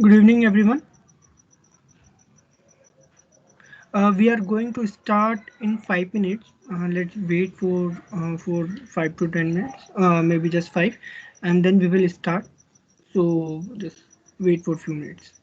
Good evening, everyone. We are going to start in 5 minutes. Let's wait for 5 to 10 minutes, maybe just five, and then we will start. So just wait for a few minutes.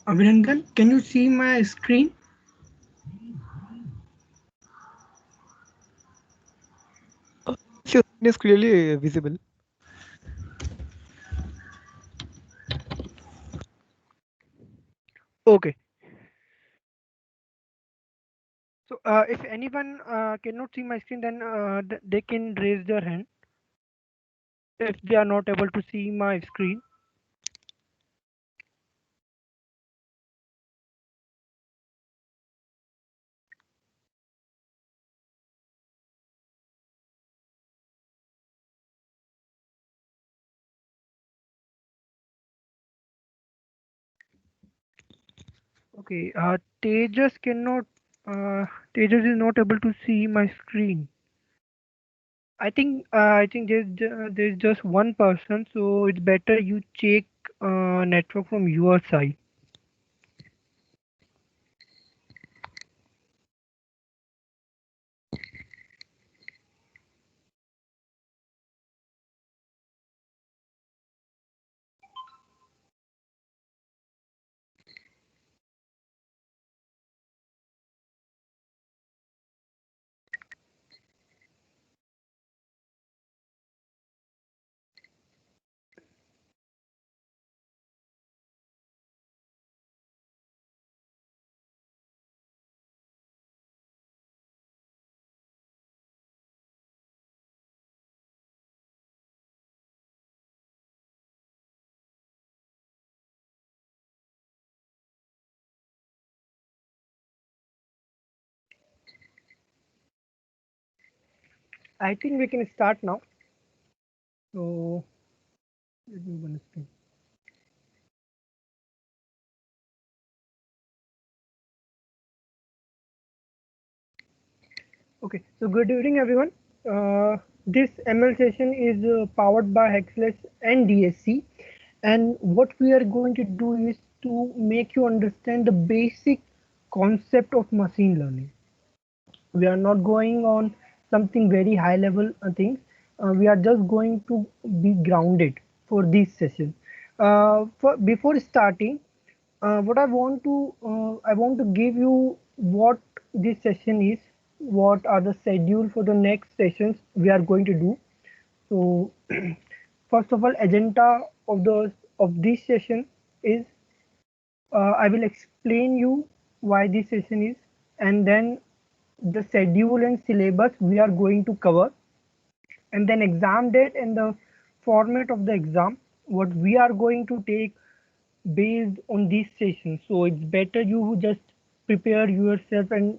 Abhinandan, can you see my screen? Yes, your screen is clearly visible. Okay. So, if anyone cannot see my screen, then they can raise their hand if they are not able to see my screen. Okay. Tejas cannot. Tejas is not able to see my screen. I think there's just one person, so it's better you check network from your side. I think we can start now. So let me open the screen. Okay, so good evening, everyone. This ML session is powered by Hexless and DSC. And what we are going to do is to make you understand the basic concept of machine learning. We are not going on something very high level things. We are just going to be grounded for this session. Before starting, what I want to give you what this session is, what are the schedule for the next sessions we are going to do. So first of all, agenda of this session is I will explain you why this session is, and then the schedule and syllabus we are going to cover, and then exam date and the format of the exam, what we are going to take based on this session. So it's better you just prepare yourself and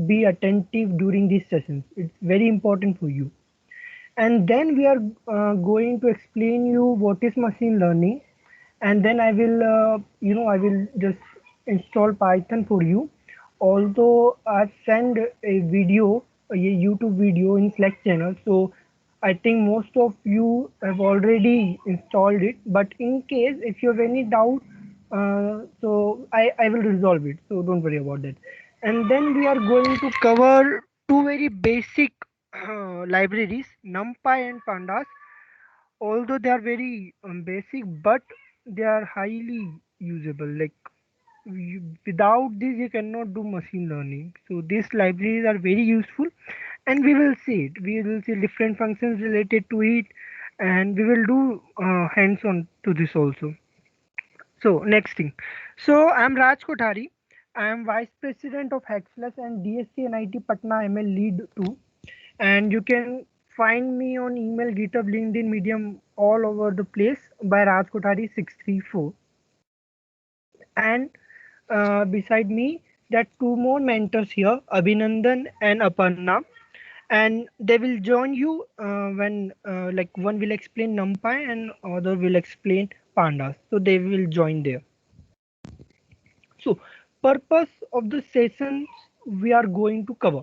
be attentive during these sessions. It's very important for you. and then we are going to explain you what is machine learning, and then I will I will just install Python for you. Although I send a video, a YouTube video in Slack channel, so I think most of you have already installed it. But in case if you have any doubt, I will resolve it. So don't worry about that. And then we are going to cover two very basic libraries, NumPy and Pandas. Although they are very basic, but they are highly usable. Like without this you cannot do machine learning, so these libraries are very useful, and we will see different functions related to it, and we will do hands-on to this also. So next thing, so I'm Raj Kothari. I am vice president of Hexless and DSC NIT Patna ML lead too, and you can find me on email, GitHub, LinkedIn, Medium, all over the place by Raj Kothari 634. And beside me, there are two more mentors here, Abhinandan and Aparna, and they will join you when like one will explain NumPy and other will explain Pandas. So they will join there. So purpose of the sessions we are going to cover.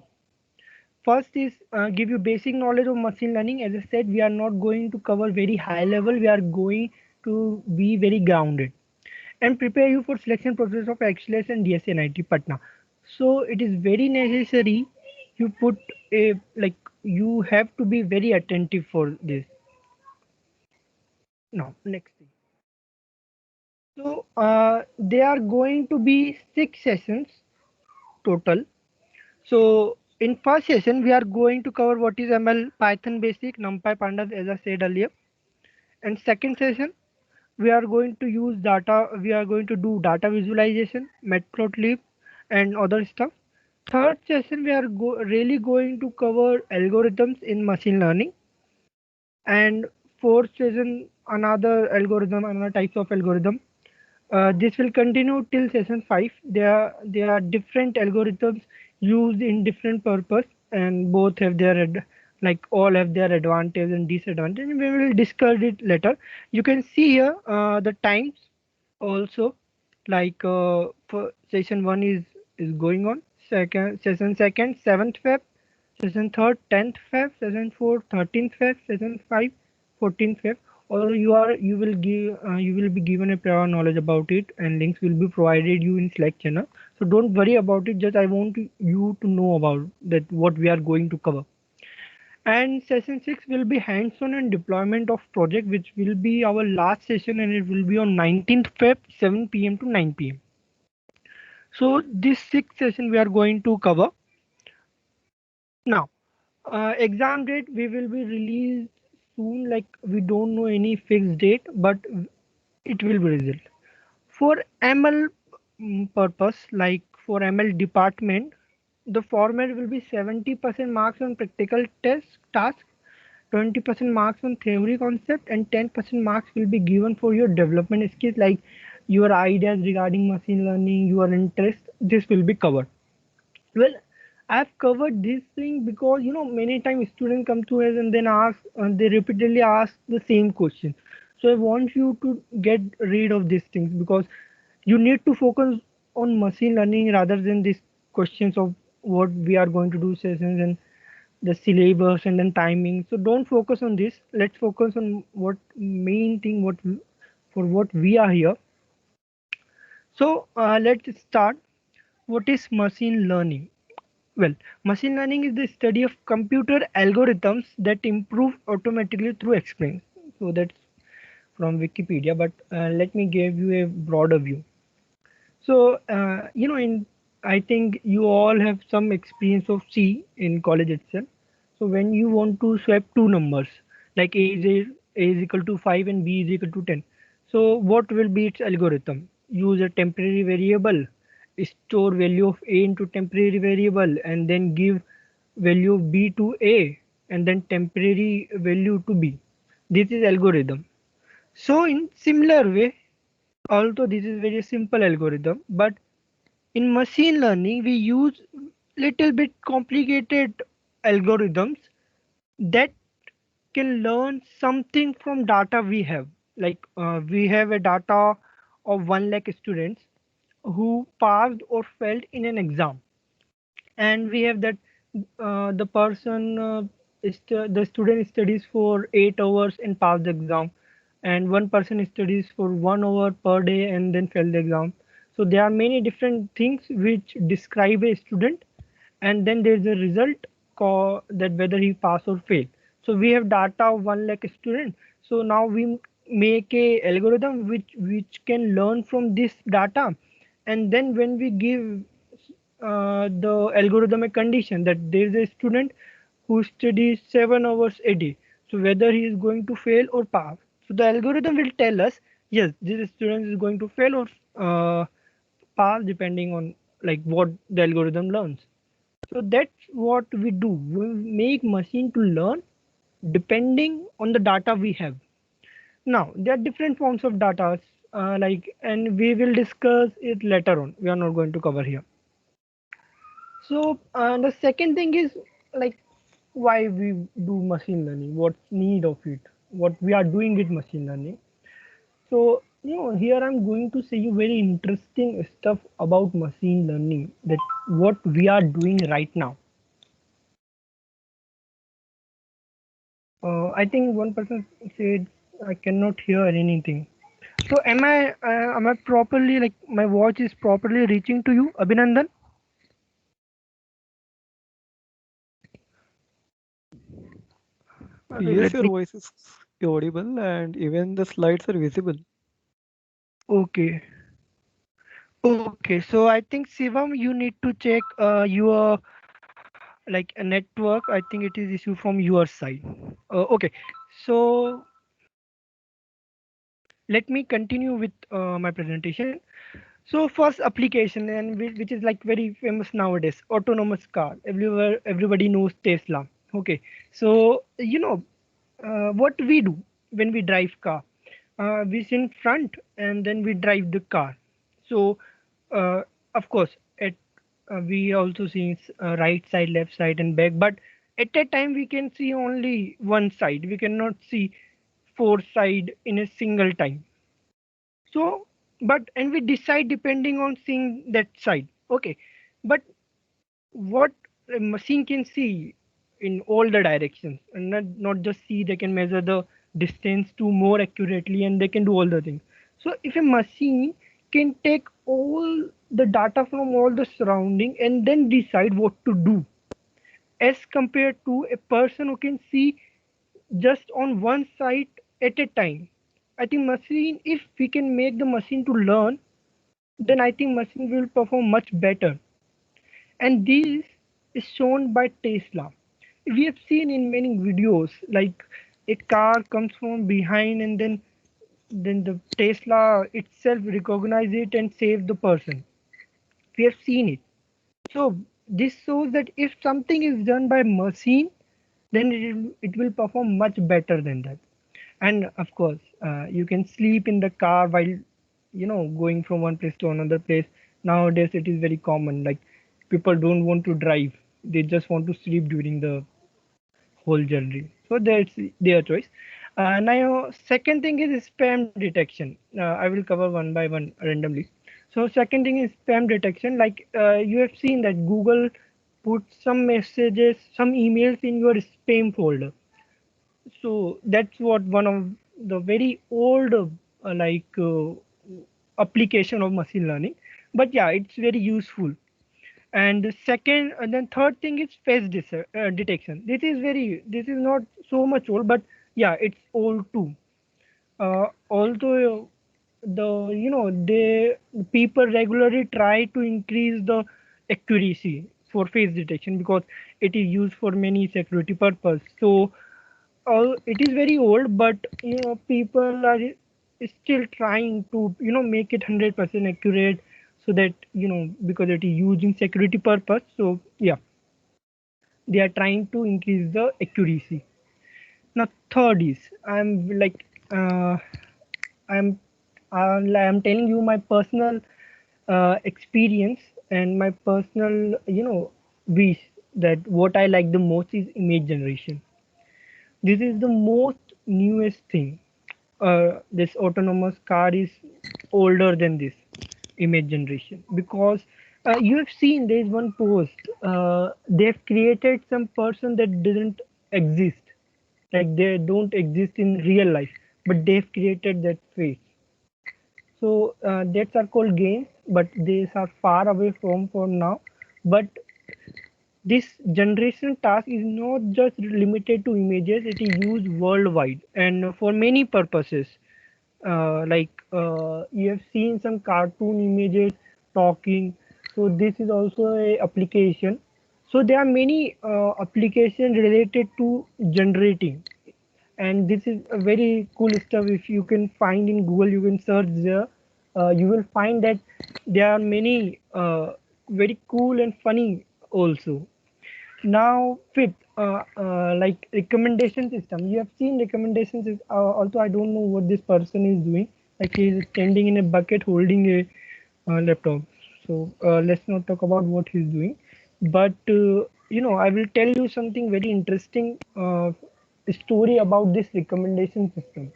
First is give you basic knowledge of machine learning. As I said, we are not going to cover very high level. We are going to be very grounded and prepare you for selection process of XLS and DSNIT Patna. So it is very necessary you put a like you have to be very attentive for this. Now next thing. So there are going to be 6 sessions total. So in first session we are going to cover what is ML Python basic, NumPy, Pandas as I said earlier. And second session we are going to use data, we are going to do data visualization, matplotlib and other stuff. Third session we are really going to cover algorithms in machine learning, and fourth session another algorithm, another types of algorithm. This will continue till session 5. There are different algorithms used in different purpose, and both have their like all have their advantage and disadvantage. And we will discuss it later. You can see here the times also, like for session 1 is going on. Second session second 7th Feb, session third 10th Feb, session 4 13th Feb, session 5 14th Feb. Although you will be given a prior knowledge about it, and links will be provided you in Slack channel. So don't worry about it. Just I want you to know about that what we are going to cover. And session 6 will be hands-on and deployment of project, which will be our last session, and it will be on 19th Feb 7 p.m. to 9 p.m. So this 6th session we are going to cover. Now exam date we will be released soon, like we don't know any fixed date, but it will be result. For ML purpose, like for ML department, the format will be 70% marks on practical task, 20% marks on theory concept, and 10% marks will be given for your development skills, like your ideas regarding machine learning, your interest. This will be covered. Well, I've covered this thing because many times students come to us and then they repeatedly ask the same question. So I want you to get rid of these things, because you need to focus on machine learning rather than these questions of what we are going to do sessions and the syllabus and then timing. So don't focus on this. Let's focus on what main thing, for what we are here. So let's start. What is machine learning? Well, machine learning is the study of computer algorithms that improve automatically through experience. So that's from Wikipedia, but let me give you a broader view. So, in I think you all have some experience of C in college itself. So when you want to swap two numbers, like a is equal to 5 and b is equal to 10. So what will be its algorithm? Use a temporary variable, store value of a into temporary variable, and then give value of b to a, and then temporary value to b. This is algorithm. So in similar way, although this is very simple algorithm, but in machine learning we use little bit complicated algorithms that can learn something from data we have. Like we have a data of 1 lakh students who passed or failed in an exam, and we have that the person the student studies for 8 hours and pass the exam, and one person studies for 1 hour per day and then fail the exam. So there are many different things which describe a student, and then there's a result that whether he pass or fail. So we have data of 1 lakh student. So now we make a algorithm which can learn from this data, and then when we give the algorithm a condition that there is a student who studies 7 hours a day, so whether he is going to fail or pass. So the algorithm will tell us, yes, this student is going to fail or pass, depending on like what the algorithm learns. So that's what we do. We make machine to learn depending on the data we have. Now there are different forms of data, and we will discuss it later on. We are not going to cover here. So the second thing is like why we do machine learning, what's need of it, what we are doing with machine learning. So here I'm going to say you very interesting stuff about machine learning, that what we are doing right now. I think one person said I cannot hear anything. So am I properly, like my voice is properly reaching to you, Abhinandan? Yes, Let your me. voice is audible and even the slides are visible. Okay. Okay, so I think Shivam, you need to check your like a network. I think it is issue from your side. Okay, so let me continue with my presentation. So first application, and which is like very famous nowadays, autonomous car. Everywhere, everybody knows Tesla. Okay, so what we do when we drive car, we sit in front and then we drive the car. So uh, of course, we also see right side, left side, and back. But at that time, we can see only one side. We cannot see four side in a single time. So, but and we decide depending on seeing that side. Okay, but what a machine can see in all the directions, and not just see, they can measure the distance to more accurately, and they can do all the things. So if a machine can take all the data from all the surrounding and then decide what to do, as compared to a person who can see just on one side at a time. I think machine, if we can make the machine to learn, then I think machine will perform much better. And this is shown by Tesla. We have seen in many videos like a car comes from behind, and then the Tesla itself recognize it and save the person. We have seen it. So this shows that if something is done by machine, then it will perform much better than that. And of course, you can sleep in the car while going from one place to another place. Nowadays it is very common, like people don't want to drive, they just want to sleep during the whole journey. So that's their choice. Now second thing is spam detection. I will cover one by one randomly. So second thing is spam detection. Like you have seen that Google put some messages, some emails in your spam folder. So that's what one of the very old application of machine learning. But yeah, it's very useful. And the second and then third thing is detection. This is not so much old, but yeah, it's old too. Although the they people regularly try to increase the accuracy for face detection because it is used for many security purpose. So it is very old, but people are still trying to make it 100% accurate, so that because it is used in security purpose. So yeah, they are trying to increase the accuracy. Now third is uh, I'm I'm telling you my personal experience and my personal wish, that what I like the most is image generation. This is the most newest thing. This autonomous car is older than this image generation, because you have seen there is one post, they've created some person that didn't exist, like they don't exist in real life, but they've created that face. So that's are called games, but these are far away from for now. But this generation task is not just limited to images, it is used worldwide and for many purposes. You have seen some cartoon images talking, so this is also a application. So there are many applications related to generating, and this is a very cool stuff. If you can find in Google, you can search there, you will find that there are many very cool and funny also. Now, fifth, like recommendation system. You have seen recommendations. Also, I don't know what this person is doing. Like he is standing in a bucket holding a laptop. So let's not talk about what he's doing. But I will tell you something very interesting story about this recommendation system.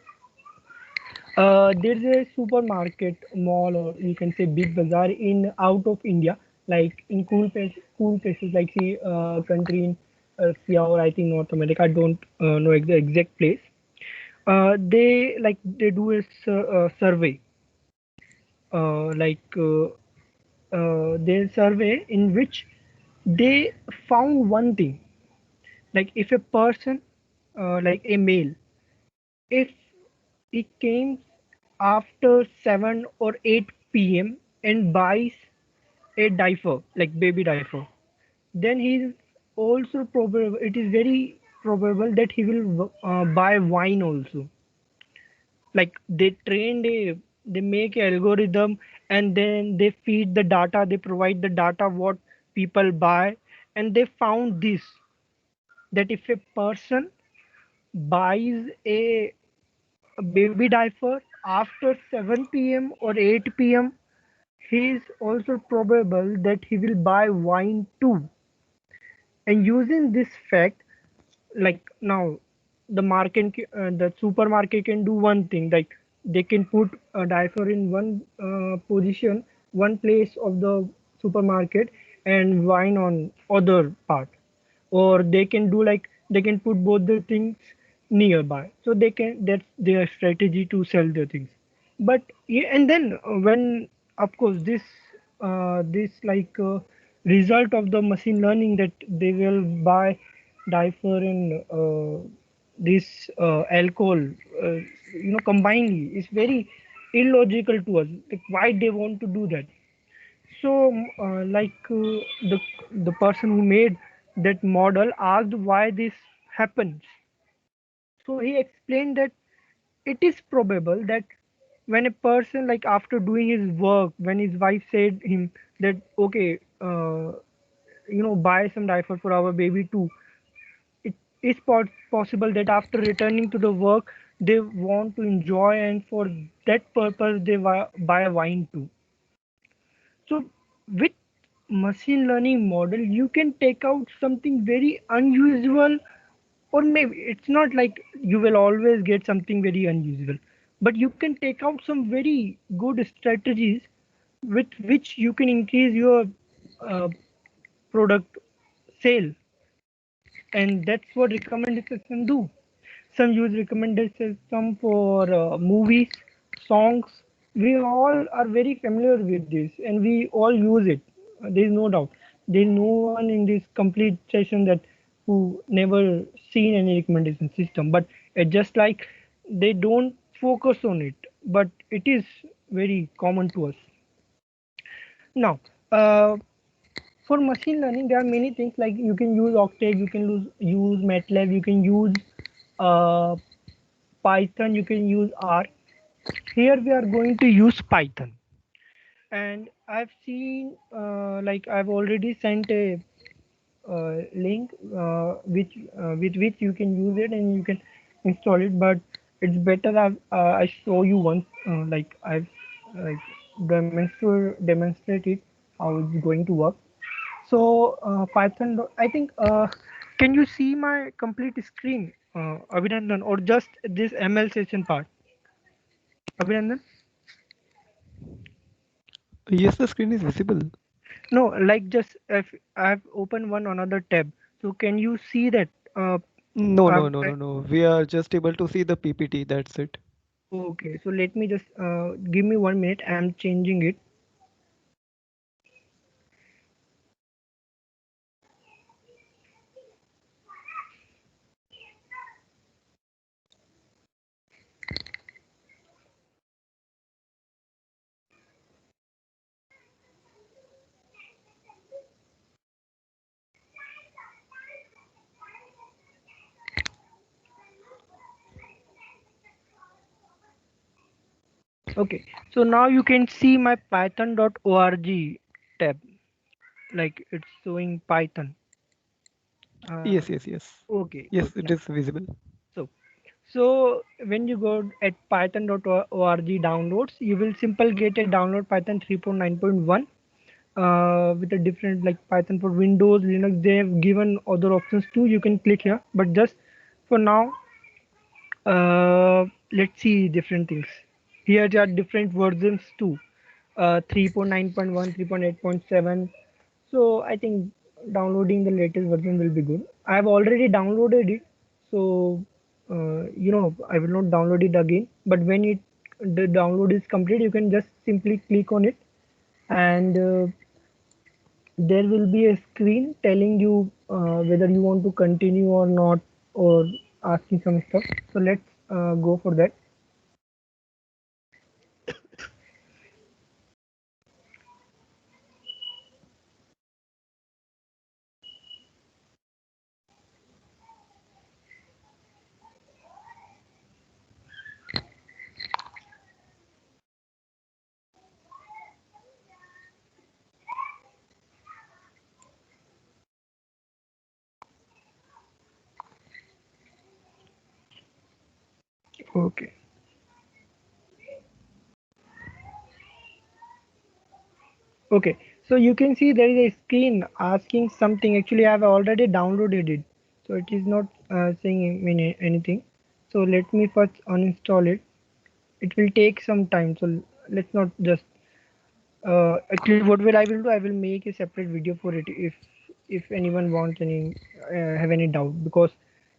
There's a supermarket, mall, or you can say big bazaar in out of India, like in cool places like the country in Asia or I think North America. I don't know the exact place. They do a survey, their survey in which they found one thing, like if a person, like a male, if he came after 7 or 8 p.m. and buys a diaper, like baby diaper, then he is also probable, it is very probable that he will buy wine also. Like they make a algorithm, and then they feed the data, they provide the data what people buy, and they found this, that if a person buys a baby diaper after 7 p.m. or 8 p.m., he is also probable that he will buy wine too. And using this fact, like now, the supermarket can do one thing, like they can put a diaper in one position, one place of the supermarket, and wine on other part, or they can do like they can put both the things nearby, so they can, that's their strategy to sell the things. But yeah, and then when, of course, this result of the machine learning, that they will buy diaper and this alcohol, combinedly, is very illogical to us, like why they want to do that. So the person who made that model asked why this happens. So he explained that it is probable that when a person, like after doing his work, when his wife said him that okay, buy some diaper for our baby too, it is possible that after returning to the work, they want to enjoy, and for that purpose they buy wine too. So with machine learning model, you can take out something very unusual, or maybe it's not like you will always get something very unusual, but you can take out some very good strategies with which you can increase your uh, product sale, and that's what recommendation do. Some use recommendation system for movies, songs. We all are very familiar with this, and we all use it. There is no doubt. There is no one in this complete session that who never seen any recommendation system. But just like they don't focus on it, but it is very common to us. Now, for machine learning, there are many things, like you can use Octave, you can use MATLAB, you can use uh, Python, you can use R. Here we are going to use Python. And I've seen, like I've already sent a link with which you can use it and you can install it. But it's better I show you once, like I've like demonstrate it how it's going to work. So Python, I think, can you see my complete screen? Abhinandan, or just this ML session part? Abhinandan? Yes, the screen is visible. No, like just if I've opened one another tab, so can you see that? No, I've no, no, no, tried- no. We are just able to see the PPT. That's it. okay, so let me just give me 1 minute. I'm changing it. Okay, so now you can see my python.org tab, like it's showing Python. Uh, Yes, yes, yes. okay, good. Yes, it Yeah. is visible. So, so when you go at python.org downloads, you will simply get a download Python 3.9.1 with a different like Python for Windows, Linux. They have given other options too. You can click here, but just for now, let's see different things. Here there are different versions too. 3.9.1, 3.8.7. So I think downloading the latest version will be good. I have already downloaded it, so I will not download it again. But when the download is complete, you can just simply click on it, and there will be a screen telling you whether you want to continue or not, or asking some stuff. So let's go for that. Okay. Okay, so you can see there is a screen asking something. Actually, I have already downloaded it, so it is not saying me anything. So let me first uninstall it. It will take some time, so let's not just. Actually, what will I will do? I will make a separate video for it if anyone wants any have any doubt, because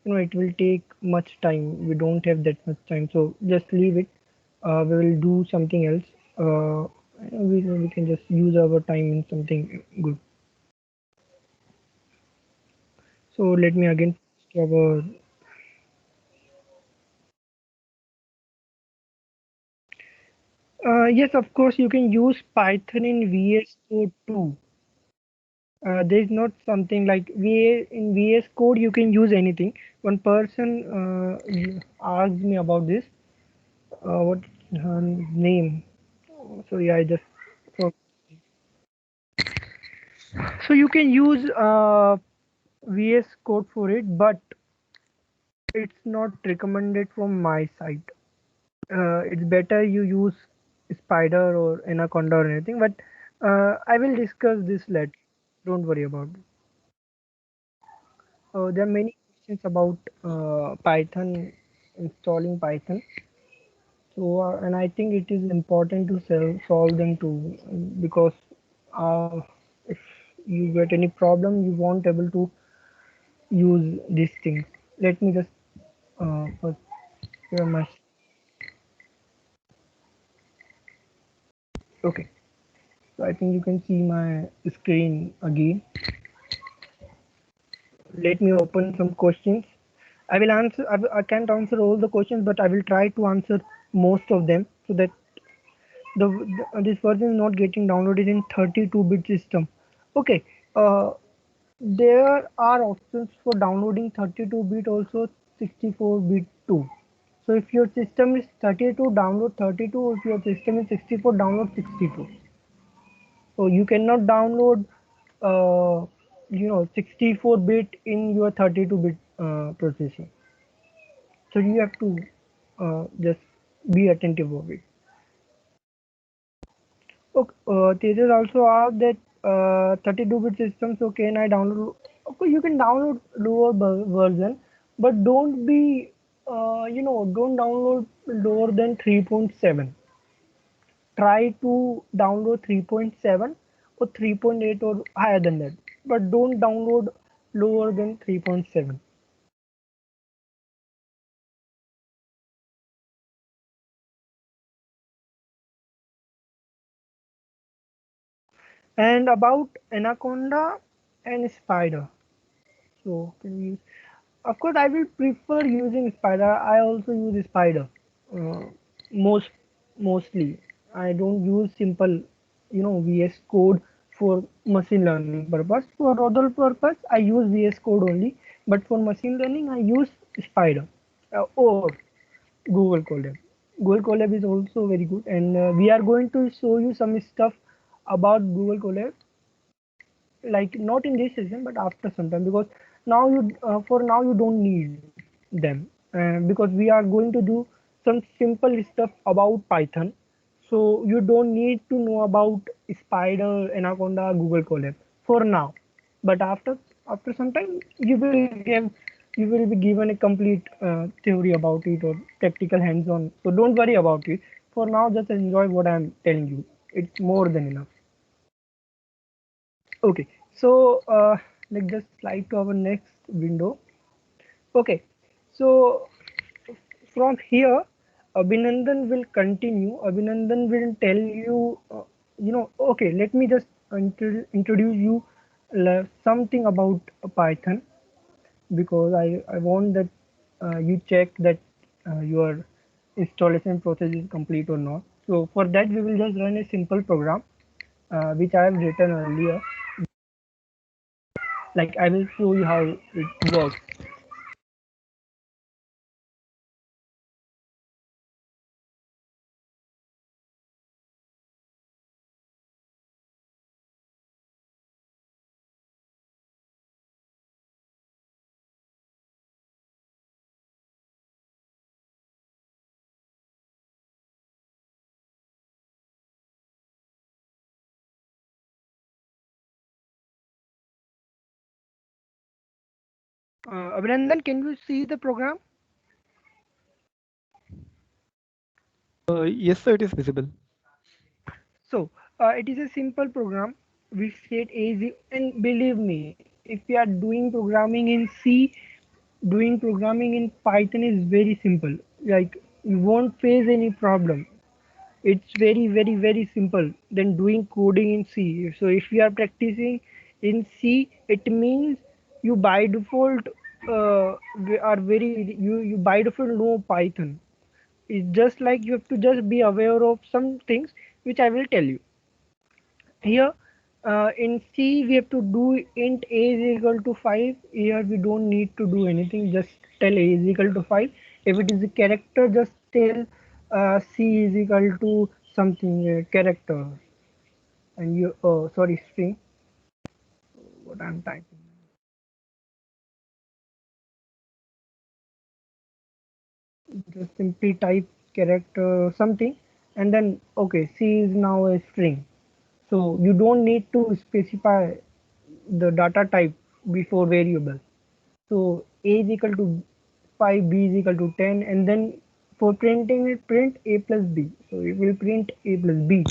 it will take much time. We don't have that much time, so just leave it. We will do something else. We can just use our time in something good. So let me again our yes, of course you can use Python in VS Code too. There is not something like in VS Code you can use anything. One person asked me about this. What her name? Sorry, I just forgot. So you can use VS Code for it, but it's not recommended from my side. It's better you use Spider or Anaconda or anything, but I will discuss this later. Don't worry about it. There are many questions about Python, installing Python. So, and I think it is important to solve them too, because if you get any problem, you won't able to use these things. Let me just first share my. Okay, so I think you can see my screen again. Let me open some questions. I will answer. I can't answer all the questions, but I will try to answer most of them so that this version is not getting downloaded in 32-bit system. Okay. There are options for downloading 32-bit, also 64-bit too. So if your system is 32, download 32. If your system is 64, download 64. So you cannot download, 64-bit in your 32-bit processor. So you have to just be attentive of it. Okay, Tejas also asked that 32-bit system. So can I download? Okay, you can download lower version, but don't be don't download lower than 3.7. Try to download 3.7 or 3.8 or higher than that, but don't download lower than 3.7. And about Anaconda and Spider, so can we use, of course I will prefer using Spider. I also use Spider, uh, most mostly. I don't use simple VS Code for machine learning purpose. For other purpose I use VS Code only, but for machine learning I use Spider, or Google Colab. Google Colab is also very good, and we are going to show you some stuff about Google Colab, like not in this session but after some time, because now you for now you don't need them, because we are going to do some simple stuff about Python. So you don't need to know about Spider, Anaconda, Google Colab for now, but after some time you will be given a complete theory about it or practical hands-on, so don't worry about it. For now just enjoy what I'm telling you, it's more than enough. Okay, so let's just slide to our next window. Okay, so from here, Abhinandan will continue. Abhinandan will tell you, okay, let me just introduce you something about Python, because I want that you check that your installation process is complete or not. So for that, we will just run a simple program which I have written earlier. Like I will show you how it works. Abhinandan, can you see the program? Yes, sir, it is visible. So it is a simple program. We set easy, and believe me, if you are doing programming in C, doing programming in Python is very simple. Like you won't face any problem. It's very simple than doing coding in C. So if you are practicing in C, it means you by default are very you by default know Python. It's just like you have to just be aware of some things which I will tell you. Here in C we have to do int a is equal to 5. Here we don't need to do anything, just tell a is equal to 5. If it is a character, just tell C is equal to something character, and you sorry, string, what I'm typing. Just simply type character or something, and then okay, C is now a string. So you don't need to specify the data type before variable. So a is equal to 5, b is equal to 10, and then for printing it, print a plus b. So it will print a plus b.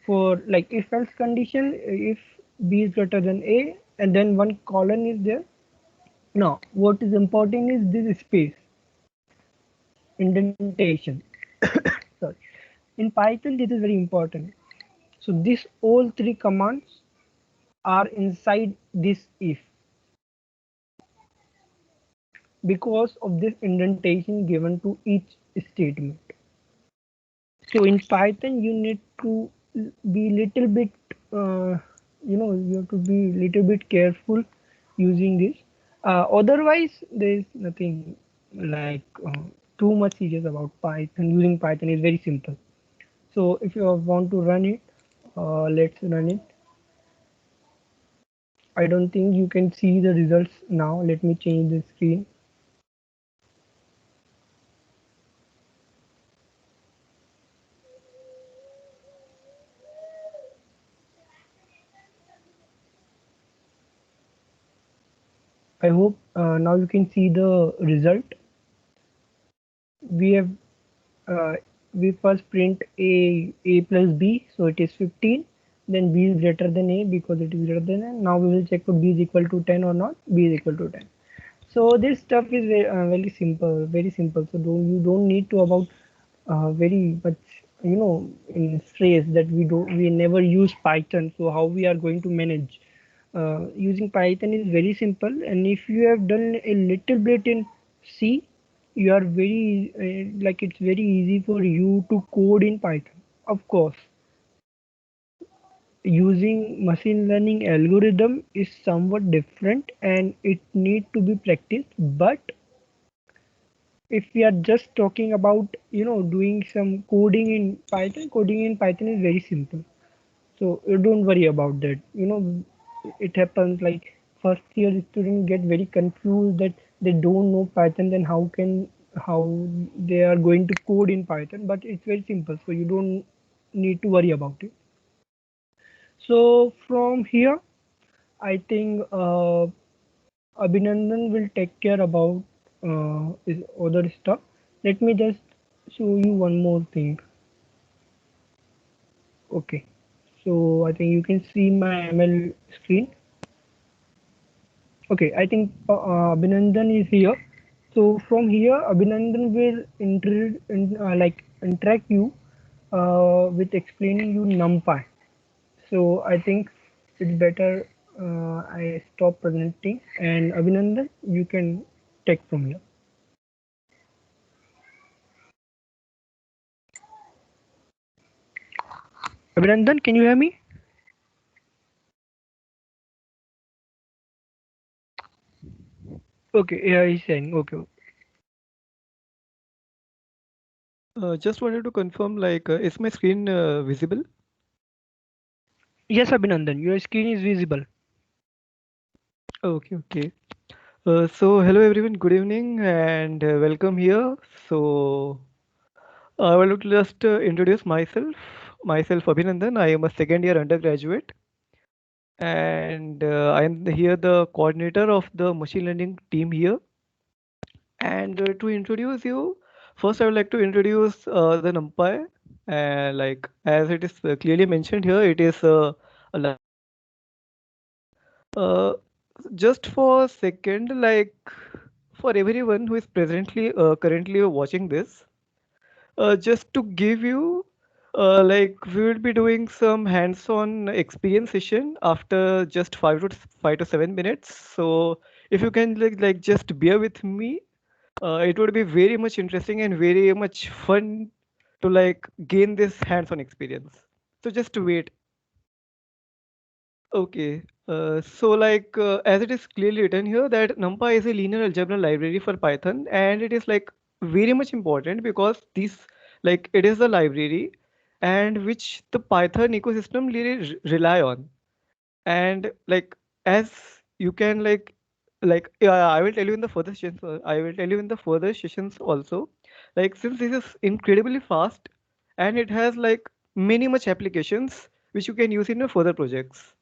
For like if else condition, if b is greater than a, and then one colon is there. Now what is important is this space, indentation. Sorry. In Python this is very important. So this all three commands are inside this if, because of this indentation given to each statement. So in Python, you need to be little bit, you have to be little bit careful using this. Otherwise, there is nothing like too much serious about Python. Using Python is very simple. So if you want to run it, let's run it. I don't think you can see the results now. Let me change the screen. I hope Now you can see the result. We have uh, we first print a plus b, so it is 15. Then b is greater than a because it is greater than a. Now we will check for b is equal to 10 or not. B is equal to 10. So this stuff is very simple, very simple. So you don't need to about very much, in stress that we never use Python. So how we are going to manage? Using Python is very simple, and if you have done a little bit in C, you are very like it's very easy for you to code in Python. Of course, using machine learning algorithm is somewhat different and it need to be practiced, but if we are just talking about doing some coding in Python is very simple. So you don't worry about that. It happens like first year students get very confused that they don't know Python, then how they are going to code in Python, but it's very simple, so you don't need to worry about it. So from here, I think Abhinandan will take care about his other stuff. Let me just show you one more thing. Okay, so I think you can see my ML screen. Okay, I think Abhinandan is here. So from here, Abhinandan will interact you with explaining you NumPy. So I think it's better I stop presenting, and Abhinandan, you can take from here. Abhinandan, can you hear me? Okay, yeah, he's saying okay. Just wanted to confirm, like, is my screen visible? Yes, Abhinandan, your screen is visible. Okay, okay. So hello everyone, good evening and welcome here. So I will just introduce myself. Myself Abhinandan. I am a second year undergraduate and I am here the coordinator of the machine learning team here. And to introduce you, first I would like to introduce the NumPy. Like as it is clearly mentioned here, it is a uh, just for a second, like for everyone who is presently currently watching this, just to give you like we will be doing some hands-on experience session after just 5 to 7 minutes. So if you can like just bear with me, it would be very much interesting and very much fun to like gain this hands-on experience. So just wait. Okay. So like as it is clearly written here that NumPy is a linear algebra library for Python, and it is like very much important because this like it is a library and which the Python ecosystem really rely on. And like as you can like yeah, I will tell you in the further sessions. I will tell you in the further sessions also. Like since this is incredibly fast and it has like many much applications which you can use in your further projects.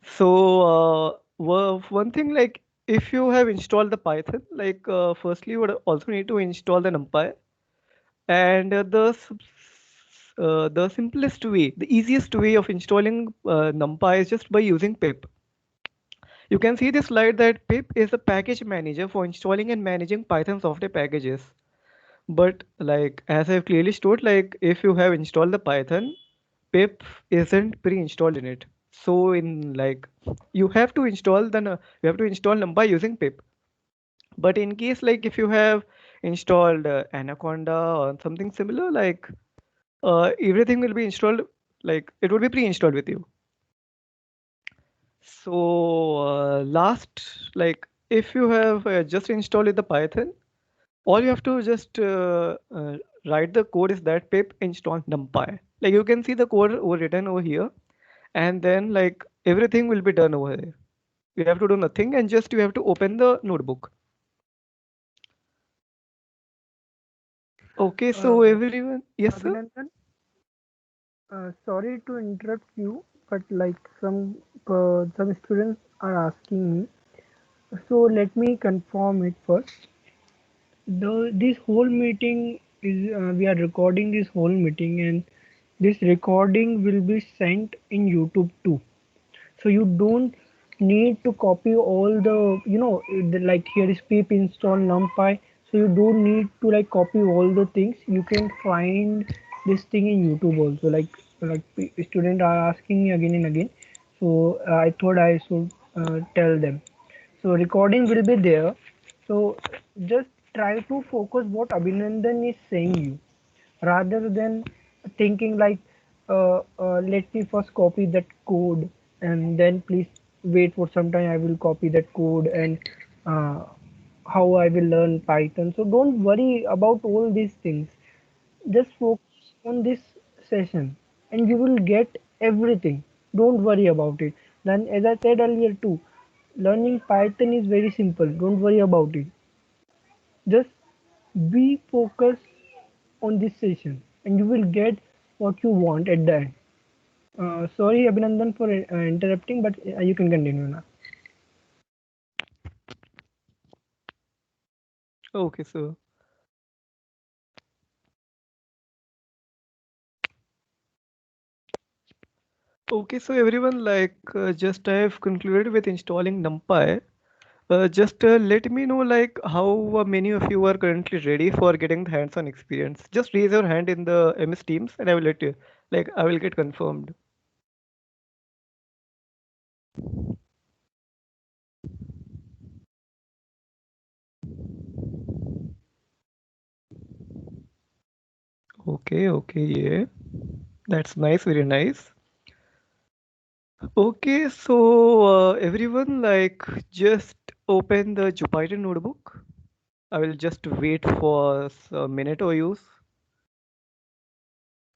So, one thing like if you have installed the Python, like firstly you would also need to install the NumPy, and the simplest way, the easiest way of installing NumPy is just by using pip. You can see this slide that pip is a package manager for installing and managing Python software packages. But like as I've clearly stored, like if you have installed the Python, pip isn't pre-installed in it. So in like you have to install you have to install NumPy using pip. But in case like if you have installed Anaconda or something similar, like everything will be installed, like it will be pre-installed with you. So last, like if you have just installed the Python, all you have to just write the code is that pip install numpy. Like you can see the code over written over here, and then like everything will be done over there. You have to do nothing and just you have to open the notebook. Okay, so Uh, everyone, yes sir. Abhinandan, sorry to interrupt you, but like some students are asking me. So let me confirm it first. This whole meeting is we are recording this whole meeting, and this recording will be sent in YouTube too. So you don't need to copy all the like here is pip install numpy, so you don't need to like copy all the things. You can find this thing in YouTube also, like students are asking me again and again, so I thought I should tell them. So recording will be there, so just try to focus what Abhinandan is saying you, rather than thinking like let me first copy that code and then please wait for some time, I will copy that code, and uh, how I will learn Python. So don't worry about all these things, just focus on this session and you will get everything. Don't worry about it. Then as I said earlier too, learning Python is very simple, don't worry about it. Just be focused on this session and you will get what you want at the end. Sorry, Abhinandan, for interrupting, but you can continue now. Okay, so okay, so everyone, just I have concluded with installing NumPy. Just let me know like how many of you are currently ready for getting the hands-on experience. Just raise your hand in the MS Teams, and I will let you. Like I will get confirmed. Okay, okay, yeah, that's nice, very nice. Okay, so everyone, like just open the Jupyter notebook. I will just wait for a minute or use.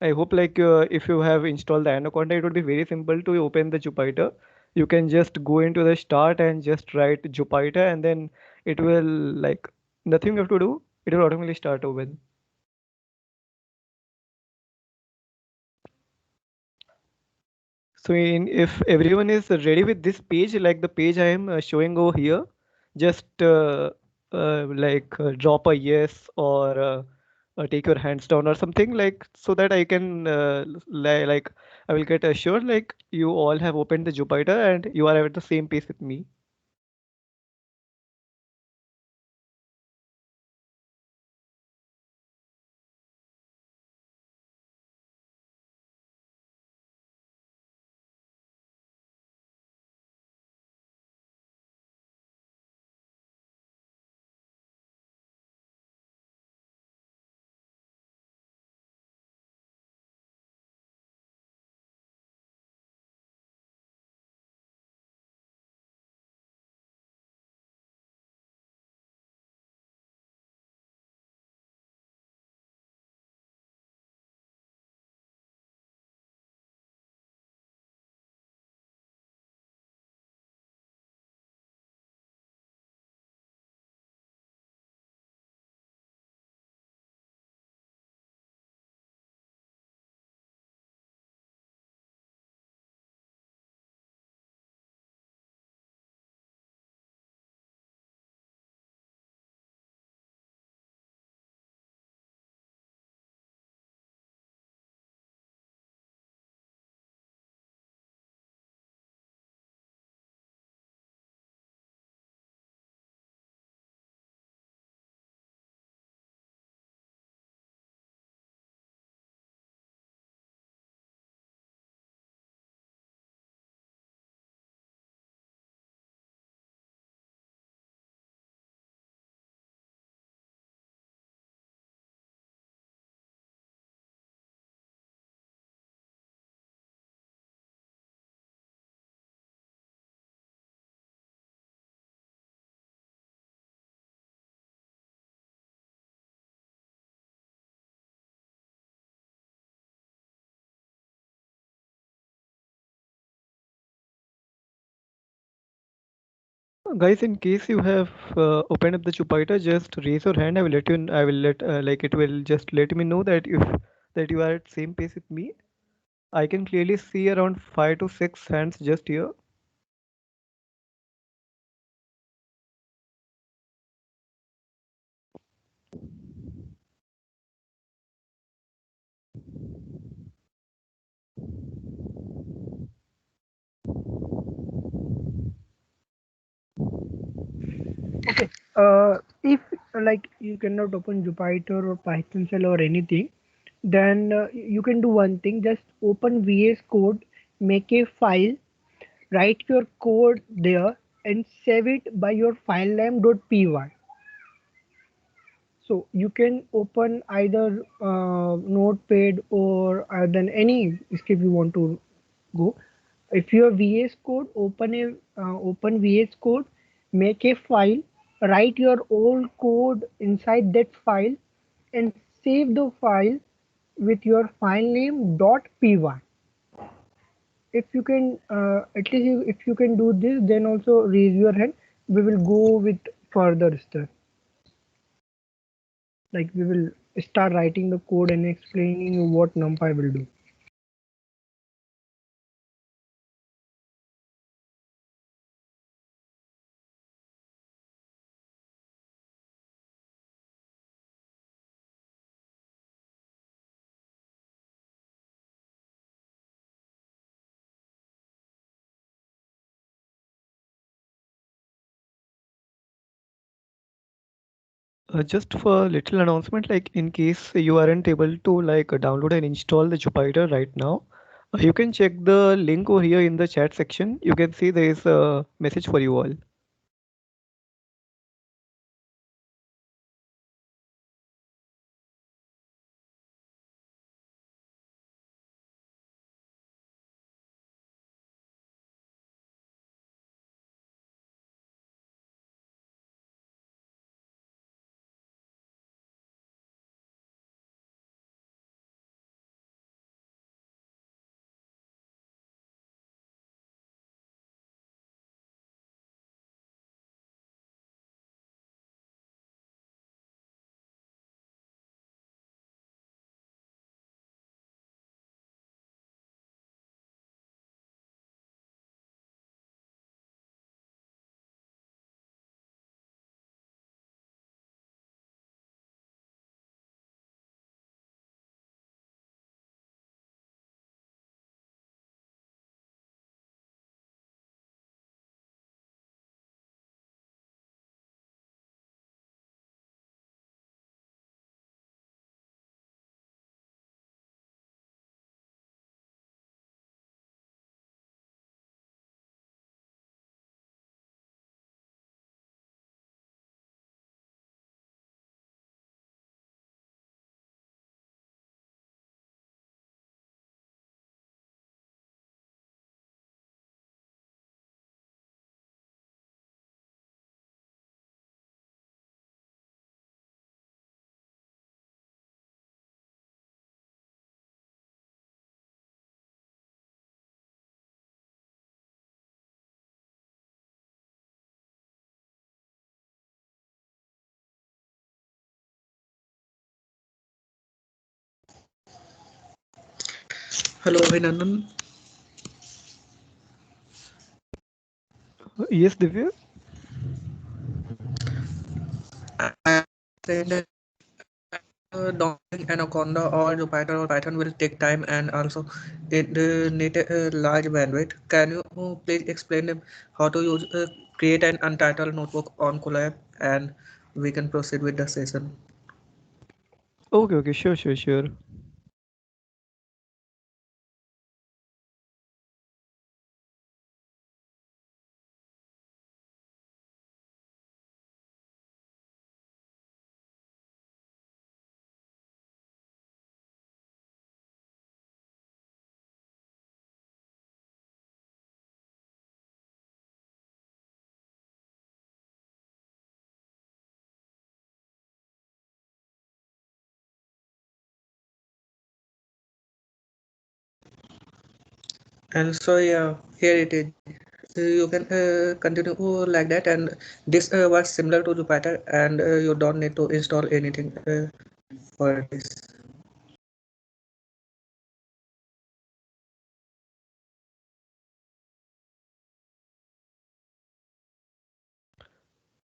I hope if you have installed the Anaconda, it would be very simple to open the Jupyter. You can just go into the start and just write Jupyter, and then it will like nothing you have to do. It will automatically start open. So if everyone is ready with this page, like the page I am showing over here, just drop a yes or take your hands down or something like so that I can I will get assured like you all have opened the Jupyter and you are at the same pace with me. Guys, in case you have opened up the Jupyter, just raise your hand. I will let you. I will let like it will just let me know that if that you are at same pace with me. I can clearly see around 5 to 6 hands just here. If like you cannot open Jupyter or Python shell or anything, then you can do one thing. Just open VS Code, make a file, write your code there, and save it by your file name .py. So you can open either Notepad or then any script you want to go. If you have VS Code, open VS Code, make a file, write your old code inside that file, and save the file with your file name .py. If you can, at least if you can do this, then also raise your hand. We will go with further stuff. Like we will start writing the code and explaining you what NumPy will do. Just for a little announcement, like in case you aren't able to like download and install the Jupyter right now, you can check the link over here in the chat section. You can see there is a message for you all. Hello, Abhinandan. Yes, Divya. I saying that downloading Anaconda or Jupyter or Python will take time and also it need a large bandwidth. Can you please explain them how to use create an untitled notebook on Colab and we can proceed with the session. Okay, okay, sure, sure, sure. And so yeah, here it is. You can continue like that and this was similar to Jupyter and you don't need to install anything for this.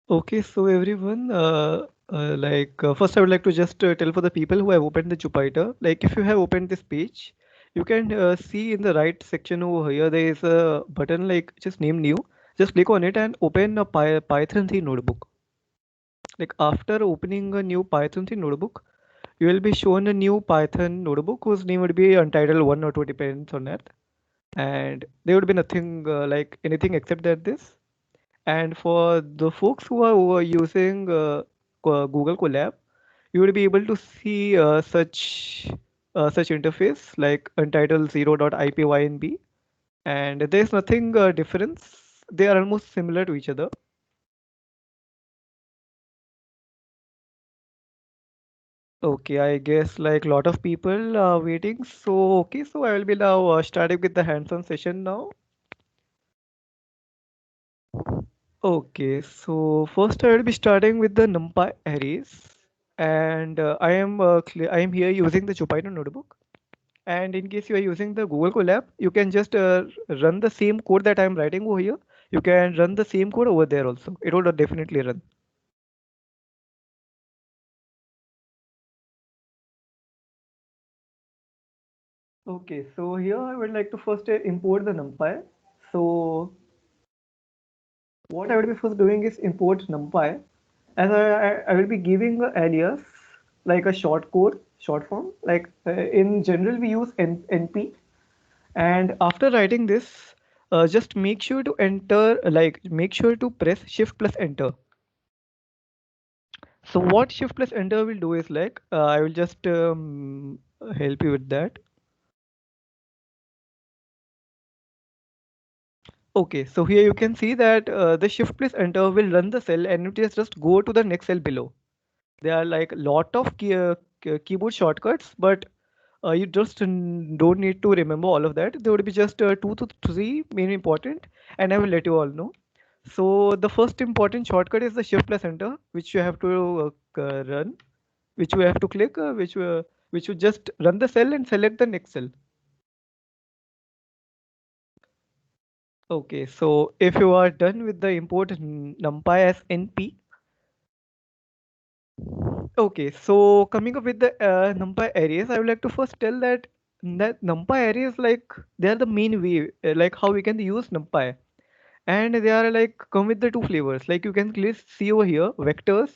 Okay, so everyone, first I would like to just tell for the people who have opened the Jupyter, like if you have opened this page, you can see in the right section over here, there is a button like just name new. Just click on it and open a Python 3 notebook. Like after opening a new Python 3 notebook, you will be shown a new Python notebook whose name would be untitled 1 or 2 depends on that. And there would be nothing like anything except that this. And for the folks who are using Google Colab, you will be able to see such interface like untitled 0.ipynb, and there's nothing difference. They are almost similar to each other. Okay, I guess like lot of people are waiting. So okay, so I will be now starting with the hands-on session now. Okay, so first I will be starting with the NumPy arrays, and I am here using the Jupyter notebook. And in case you are using the Google Colab, you can just run the same code that I am writing over here. You can run the same code over there also. It will definitely run. Okay, so here I would like to first import the NumPy. So what I will be first doing is import NumPy, as I will be giving a alias like a short code, short form. Like in general, we use NP. And after writing this, just make sure to enter, like make sure to press Shift plus Enter. So what Shift plus Enter will do is like, I will just help you with that. Okay, so here you can see that the Shift plus Enter will run the cell and it is just go to the next cell below. There are like lot of keyboard shortcuts, but you just don't need to remember all of that. There would be just 2 to 3 main important, and I will let you all know. So the first important shortcut is the Shift plus Enter, which you have to run, which you have to click, which you just run the cell and select the next cell. Okay, so if you are done with the import numpy as np. Okay, so coming up with the NumPy arrays, I would like to first tell that NumPy arrays, like they are the main way, like how we can use NumPy, and they are like come with the two flavors. Like you can clearly see over here, vectors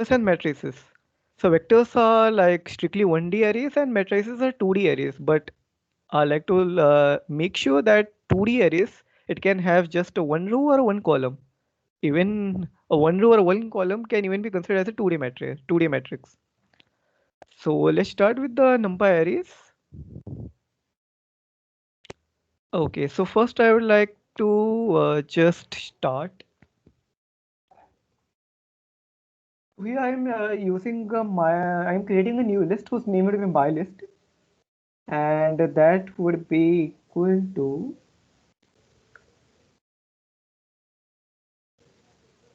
and matrices. So vectors are like strictly 1D arrays, and matrices are 2D arrays. But I like to make sure that 2D arrays it can have just a one row or one column. Even a one row or one column can even be considered as a 2D matrix. 2D matrix. So let's start with the NumPy arrays. Okay, so first I would like to just start. Here I'm using I'm creating a new list whose name would be my list, and that would be equal to,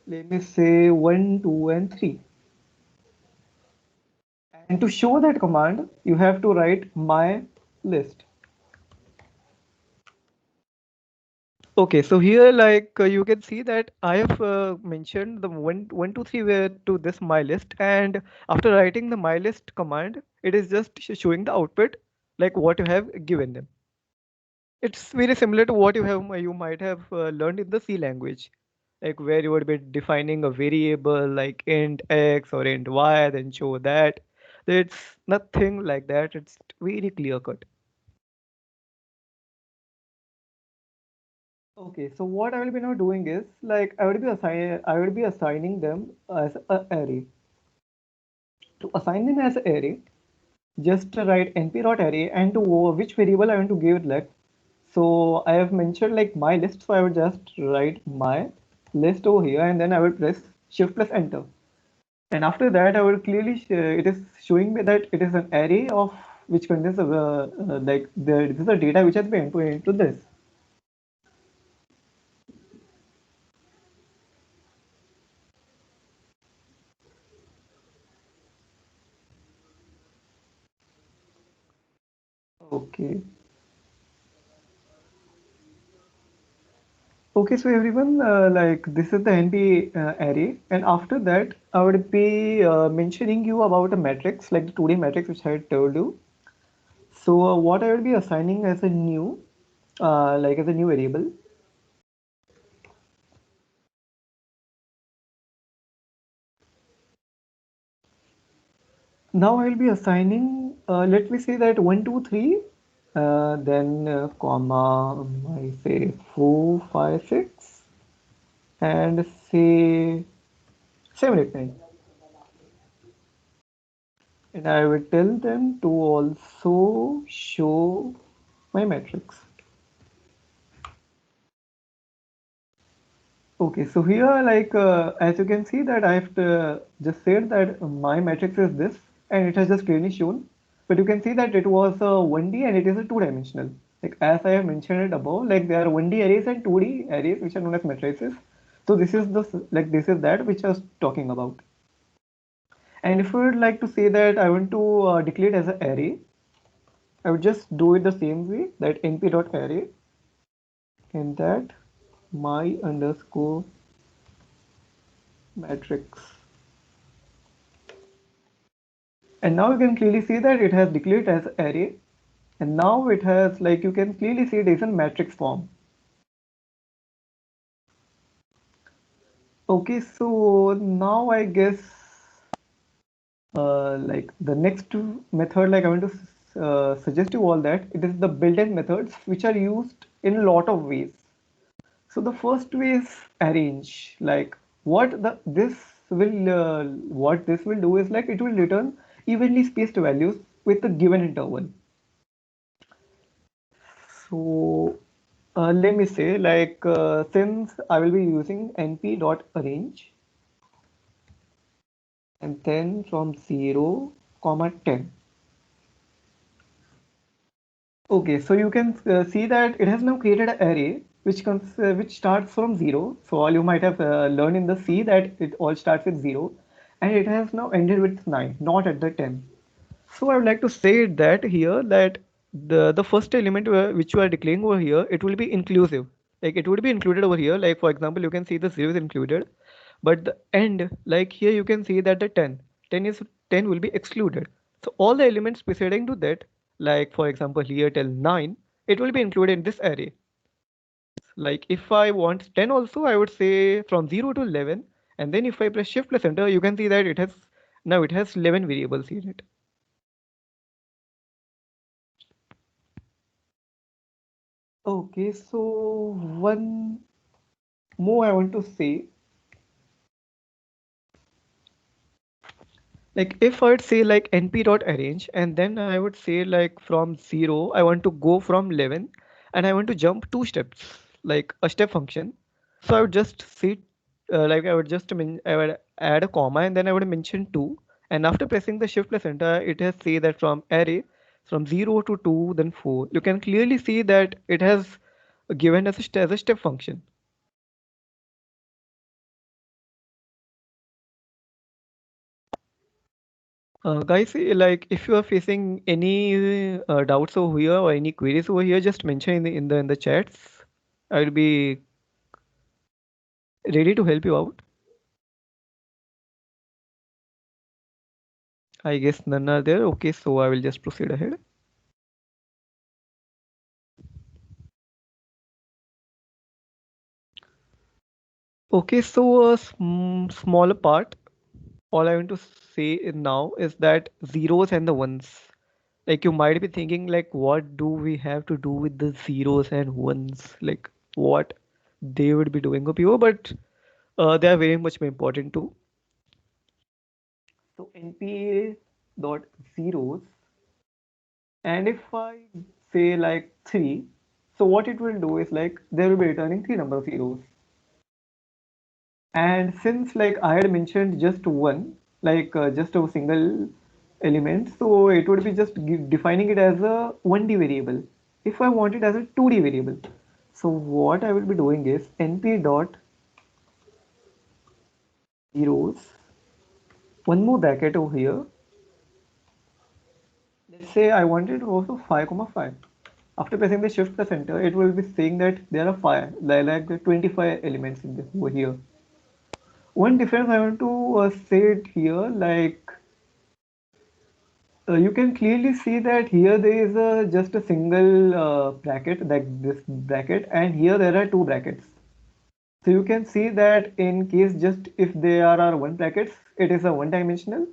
let me say 1, 2, and 3. And to show that command, you have to write my list. Okay, so here like you can see that I have mentioned the 1, 2, 3 were to this my list, and after writing the my list command, it is just showing the output like what you have given them. It's very similar to what you might have learned in the C language, like where you would be defining a variable like int x or int y, then show that. It's nothing like that. It's very clear cut. Okay, so what I will be now doing is like I will be assigning them as a array. To assign them as an array, just write np.array and to which variable I want to give it like. So I have mentioned like my list, so I would just write my list over here and then I will press shift plus enter. And after that, I will clearly it is showing me that it is an array of which contains like this is the data which has been input into this. Okay. Okay, so everyone, like this is the NP array, and after that, I would be mentioning you about a matrix, like the 2D matrix, which I had told you. So what I will be assigning as a new, like as a new variable. Now I will be assigning, let me say that 1, 2, 3, then comma, I say 4, 5, 6, and say 7, 8, 9. And I will tell them to also show my matrix. Okay, so here, like as you can see that I have just said that my matrix is this, and it has just clearly shown. But you can see that it was a 1D and it is a two-dimensional. Like as I have mentioned it above, like there are 1D arrays and 2D arrays which are known as matrices. So this is the like this is that which I was talking about. And if I would like to say that I want to declare it as an array, I would just do it the same way, that np.array, and that my underscore matrix. And now you can clearly see that it has declared as array, and now it has, like you can clearly see it is in matrix form. Okay, so now I guess like the next method, like I want to suggest you all that it is the built-in methods which are used in a lot of ways. So the first way is arrange. Like what this will do is like it will return evenly spaced values with a given interval. So let me say like since I will be using np.arrange and then from 0 comma 10. Okay, so you can see that it has now created an array which starts from 0. So all you might have learned in the C that it all starts with 0, and it has now ended with 9, not at the 10. So I would like to say that here that the first element which you are declaring over here, it will be inclusive. Like it would be included over here. Like for example, you can see the 0 is included, but the end, like here you can see that the 10 will be excluded. So all the elements preceding to that, like for example here till 9, it will be included in this array. Like if I want 10 also, I would say from 0 to 11, and then if I press shift plus enter, you can see that it has 11 variables in it. Okay, so one more I want to say, like if I would say like np.arrange, and then I would say like from 0, I want to go from 11, and I want to jump 2 steps, like a step function. So I would just say, like I would add a comma, and then I would mention 2. And after pressing the shift plus enter, it has say that from array, from 0 to 2, then 4. You can clearly see that it has given as as a step function. Guys, like if you are facing any doubts over here or any queries over here, just mention in the chats. I will be ready to help you out. I guess none are there. Okay, so I will just proceed ahead. Okay, so a smaller part. All I want to say now is that zeros and the ones. Like you might be thinking, like, what do we have to do with the zeros and ones? Like what they would be doing up here, but they are very much more important too. So npa dot zeros, and if I say like 3, so what it will do is like they will be returning 3 number of zeros. And since like I had mentioned just one, like just a single element, so it would be just defining it as a 1D variable. If I want it as a 2D variable, so what I will be doing is np dot zeros, one more bracket over here. Let's say I wanted also 5 comma 5. After pressing the shift plus enter, it will be saying that there are 5, like 25 elements in this over here. One difference I want to say it here, like you can clearly see that here there is just a single bracket, like this bracket, and here there are 2 brackets. So you can see that in case just if there are one brackets, it is a one dimensional,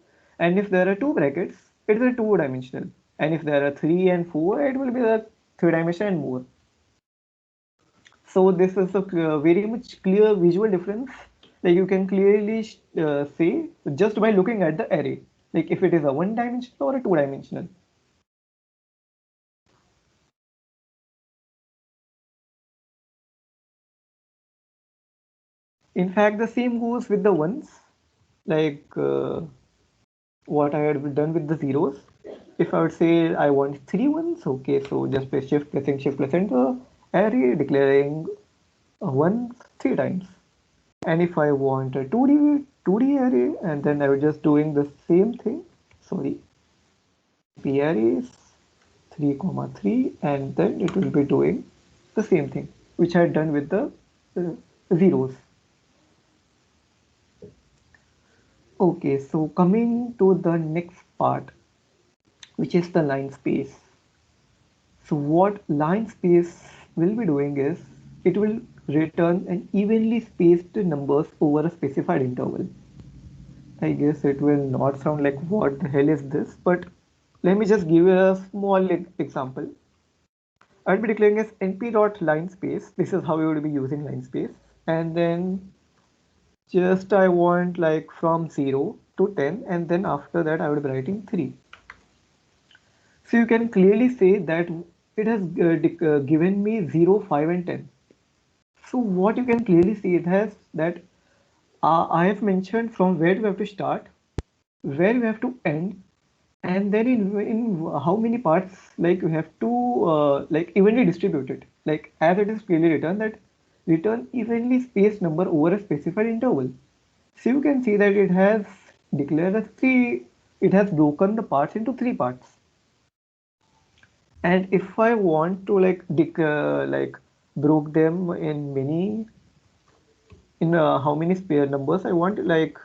And if there are two brackets, it will be two-dimensional. And if there are 3 and 4, it will be the three-dimensional and more. So this is a very much clear visual difference. Like you can clearly say just by looking at the array, like if it is a one-dimensional or a two-dimensional. In fact, the same goes with the ones, like what I had done with the zeros. If I would say I want three ones, okay, so just press shift, pressing shift plus enter, array declaring one three times. And if I want a 2D array, and then I was just doing the same thing, sorry, p arrays 3 comma 3, and then it will be doing the same thing which I had done with the zeros. Okay, so coming to the next part, which is the line space. So what line space will be doing is it will return an evenly spaced numbers over a specified interval. I guess it will not sound like what the hell is this, but let me just give you a small example. I'll be declaring as np.linespace. This is how we would be using line space. And then just I want like from 0 to 10, and then after that I would be writing 3. So you can clearly say that it has given me 0, 5 and 10. So what you can clearly see it has that I have mentioned from where we have to start, where we have to end, and then in how many parts like we have to like evenly distribute it. Like as it is clearly written that return evenly spaced number over a specified interval. So you can see that it has declared as three. It has broken the parts into three parts. And if I want to like broke them in many in how many spare numbers I want, like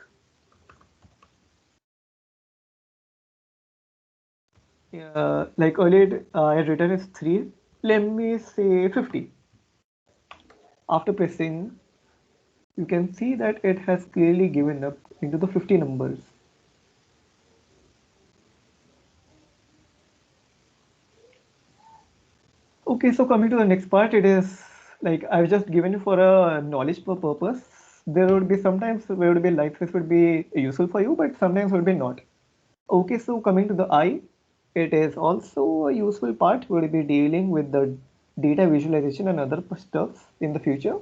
earlier I had written is 3, let me say 50. After pressing, you can see that it has clearly given up into the 50 numbers. Okay, so coming to the next part, it is like I've just given it for a knowledge purpose. There would be sometimes where would be line space would be useful for you, but sometimes would be not. Okay, so coming to the I, it is also a useful part. We'll be dealing with the data visualization and other stuff in the future.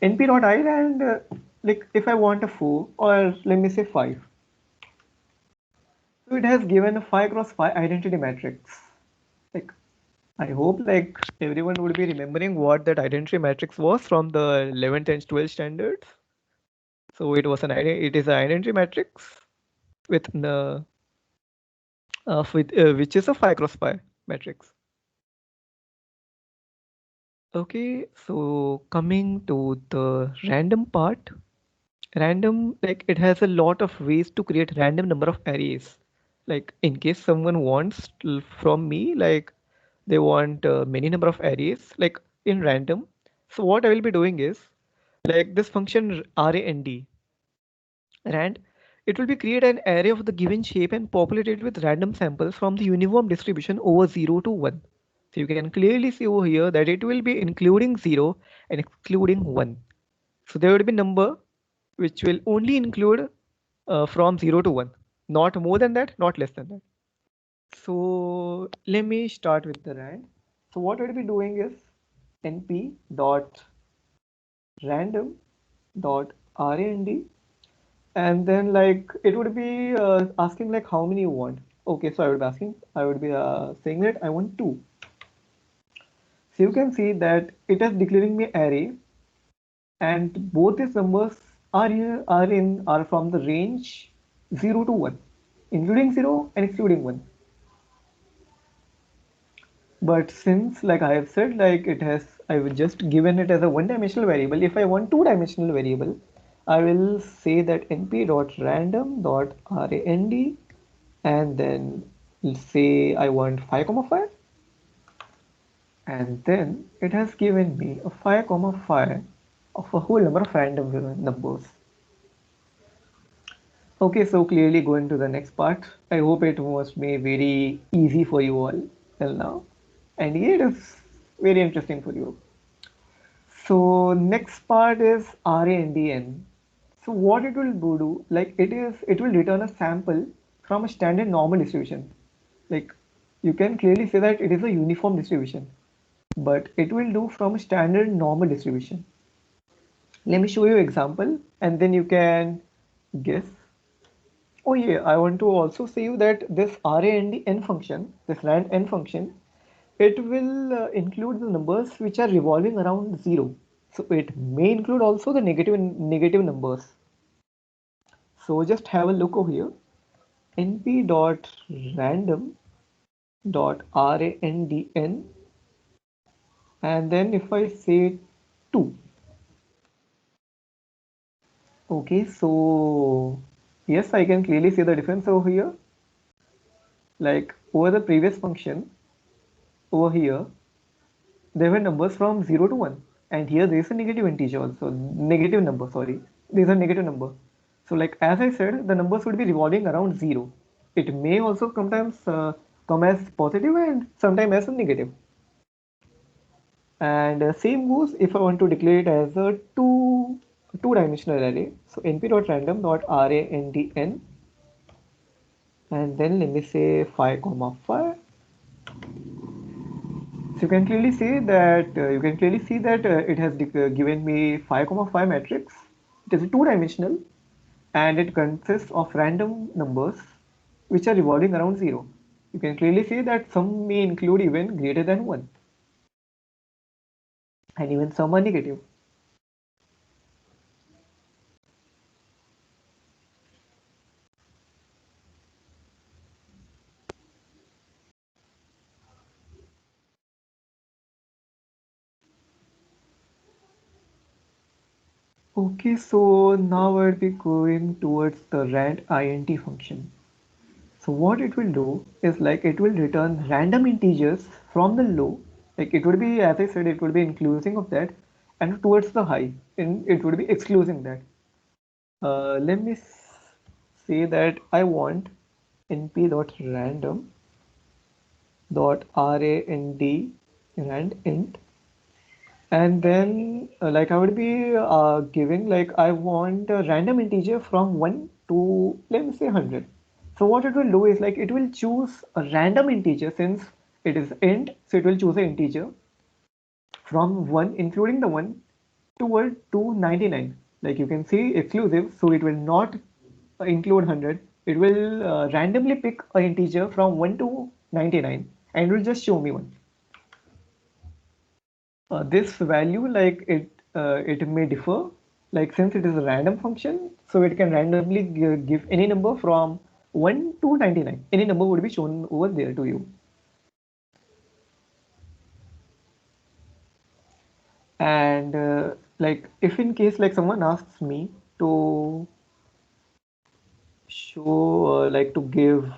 np.I and like if I want a 4 or let me say 5. So it has given a 5 cross 5 identity matrix. Like I hope like everyone would be remembering what that identity matrix was from the 11th and 12th standards. So it was it is an identity matrix with the which is a 5 cross 5 matrix. Okay, so coming to the random part, random like it has a lot of ways to create random number of arrays. Like in case someone wants from me like they want many number of arrays like in random. So what I will be doing is like this function rand, rand, it will be create an array of the given shape and populate it with random samples from the uniform distribution over 0 to 1. So you can clearly see over here that it will be including 0 and excluding 1. So there will be number which will only include from 0 to 1, not more than that, not less than that. So let me start with the rand. So what we'll be doing is np dot random dot rand, and then like it would be asking like how many you want. Okay, so I would be saying that I want 2. So you can see that it is declaring me array, and both these numbers are from the range 0 to 1, including 0 and excluding 1. But since like I have said, like it has, I will just given it as a one-dimensional variable. If I want two-dimensional variable, I will say that np.random.rand, and then say I want 5 comma 5, and then it has given me a 5 comma 5 of a whole number of random numbers. Okay, so clearly going to the next part. I hope it was made very easy for you all till now. And yeah, it is very interesting for you. So next part is RANDN. So what it will do, like it will return a sample from a standard normal distribution. Like you can clearly say that it is a uniform distribution, but it will do from a standard normal distribution. Let me show you example and then you can guess. Oh yeah, I want to also say you that this RANDN function, this RANDN function, it will include the numbers which are revolving around zero. So it may include also the negative numbers. So just have a look over here. np.random.randn, and then if I say 2. Okay, so yes, I can clearly see the difference over here. Like over the previous function, over here, there were numbers from 0 to 1. And here there is a negative integer also, negative number, sorry. There is a negative number. So like as I said, the numbers would be revolving around 0. It may also sometimes come as positive and sometimes as a negative. And same goes if I want to declare it as a two-dimensional array. So np.random.randn, and then let me say 5 comma 5. So you can clearly see that it has given me 5 comma 5 matrix. It is two-dimensional and it consists of random numbers which are revolving around 0. You can clearly see that some may include even greater than 1 and even some are negative. Okay, so now we'll be going towards the rand int function. So what it will do is like it will return random integers from the low, like it would be, as I said, it would be including of that, and towards the high, and it would be excluding that. Let me say that I want np.random dot rand int, and then like I would be giving like I want a random integer from 1 to, let me say, 100. So what it will do is like it will choose a random integer, since it is int, so it will choose an integer from 1, including the 1, toward to 99. Like you can see exclusive, so it will not include 100. It will randomly pick an integer from 1 to 99 and it will just show me 1. This value, like it may differ, like since it is a random function, so it can randomly give any number from 1 to 99. Any number would be shown over there to you. And like if in case like someone asks me to show like to give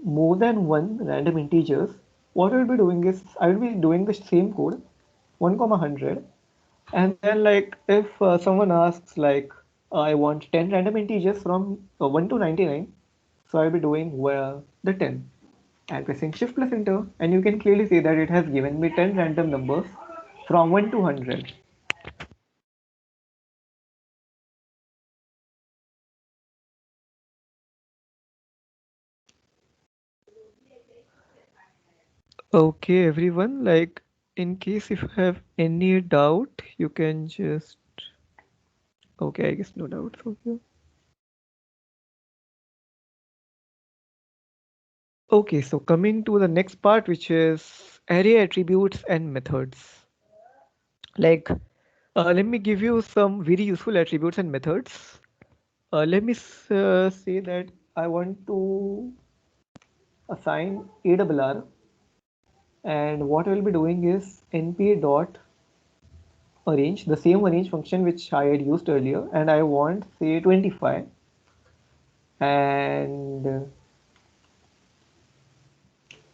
more than one random integers, what I will be doing is I will be doing the same code 1 comma 100. And then like if someone asks like I want 10 random integers from 1 to 99, so I'll be doing the 10 and pressing shift plus enter, and you can clearly see that it has given me 10 random numbers from 1 to 100. Okay, everyone, like in case if you have any doubt, you can just, okay, I guess no doubts over here. Okay, so coming to the next part, which is array attributes and methods. Like, let me give you some very useful attributes and methods. Let me say that I want to assign ARR, and what I will be doing is np dot arrange, the same arrange function which I had used earlier, and I want say 25, and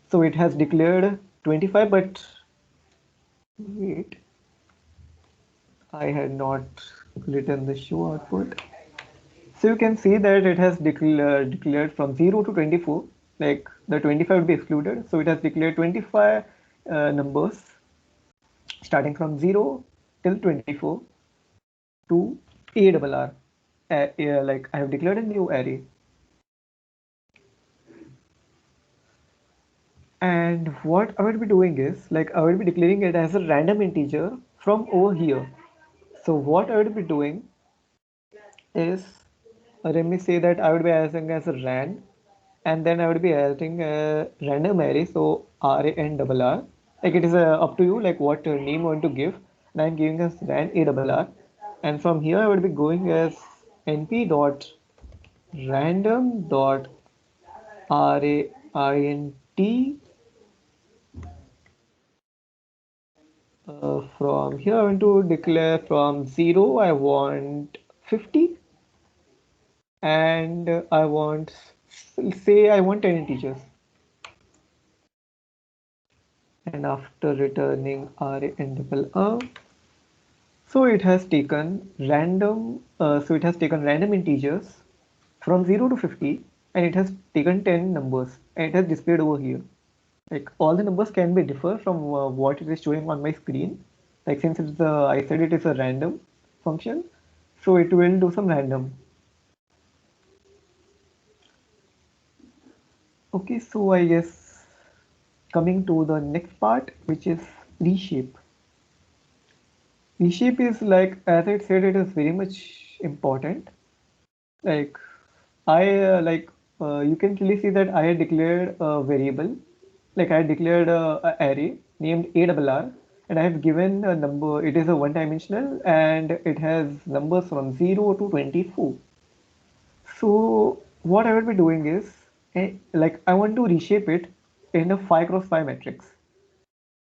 so it has declared 25, but wait, I had not written the show output. So you can see that it has declared from 0 to 24, like the 25 would be excluded. So it has declared 25 numbers starting from 0 till 24 to ARR. Like I have declared a new array. And what I will be doing is, like I will be declaring it as a random integer from over here. So what I would be doing is, let me say that I would be asking as a rand, and then I would be adding a random array, so RANRR. Like it is up to you, like what name you want to give. And I'm giving us rand ARR, and from here I would be going as np dot random dot rant. From here I want to declare from 0 I want 50, and I want, say I want 10 integers, and after returning RANRR, so it has taken random integers from 0 to 50, and it has taken 10 numbers, and it has displayed over here. Like all the numbers can be differ from what it is showing on my screen. Like since I said it is a random function, so it will do some random. Okay, so I guess coming to the next part, which is reshape. Reshape is, like as I said, it is very much important. Like you can clearly see that I had declared a variable, like I had declared a array named ARR, and I have given a number. It is a one-dimensional, and it has numbers from 0 to 24. So what I will be doing is, like I want to reshape it in a 5 cross 5 matrix.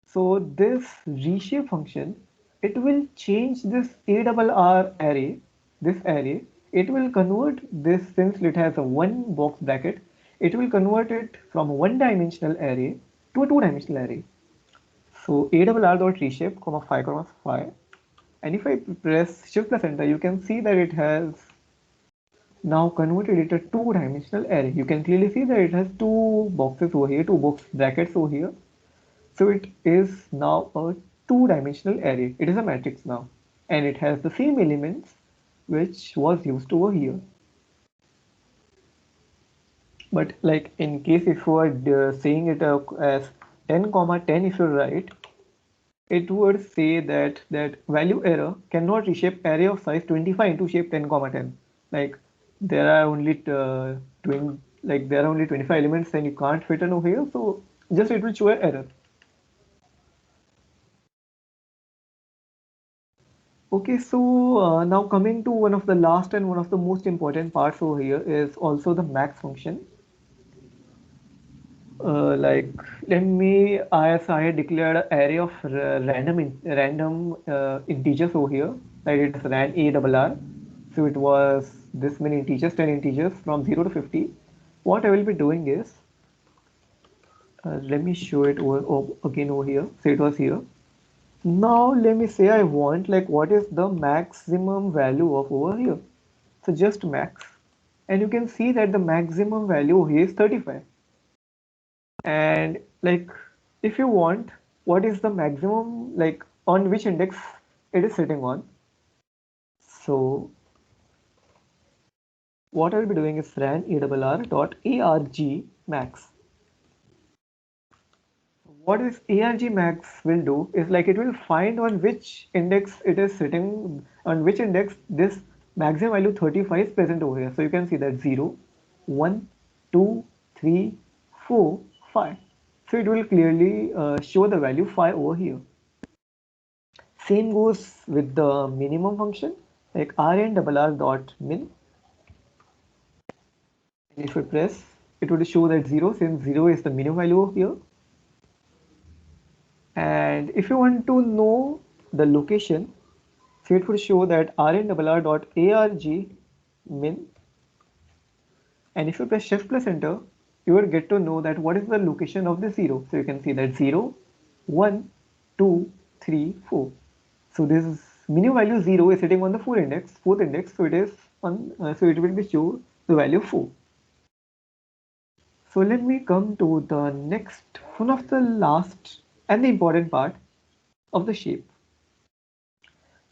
So this reshape function, it will change this ARR array, this array, it will convert this, since it has a one box bracket, it will convert it from a one-dimensional array to a two-dimensional array. So ARR.reshape, 5, 5. And if I press Shift plus Enter, you can see that it has now converted it a two-dimensional array. You can clearly see that it has two boxes over here, two box brackets over here. So it is now a two-dimensional array. It is a matrix now, and it has the same elements which was used over here. But like in case if you are saying it as 10 comma 10, if you write, it would say that value error cannot reshape array of size 25 into shape 10 comma 10. Like there are only 25 elements and you can't fit in over here, so just it will show an error. Okay, so now coming to one of the last and one of the most important parts over here is also the max function. Like let me, as I had declared an array of random integers over here, like it's ran ARR. So it was this many integers, 10 integers from 0 to 50. What I will be doing is, let me show it again over here. So it was here. Now let me say I want, like what is the maximum value of over here. So just max, and you can see that the maximum value here is 35. And like if you want, what is the maximum, like on which index it is sitting on. So what I'll be doing is ran ARR.arg max. What this ARG max will do is, like it will find on which index it is sitting, on which index this maximum value 35 is present over here. So you can see that 0, 1, 2, 3, 4, 5. So it will clearly show the value 5 over here. Same goes with the minimum function, like rnrr.min. And if we press, it would show that 0, since 0 is the minimum value over here. And if you want to know the location, so it would show that rnrr.arg min. And if you press shift plus enter, you will get to know that what is the location of the 0. So you can see that 0, 1, 2, 3, 4. So this minimum value 0 is sitting on the fourth index, so it is on, so it will be show the value 4. So let me come to the next, one of the last and the important part of the shape.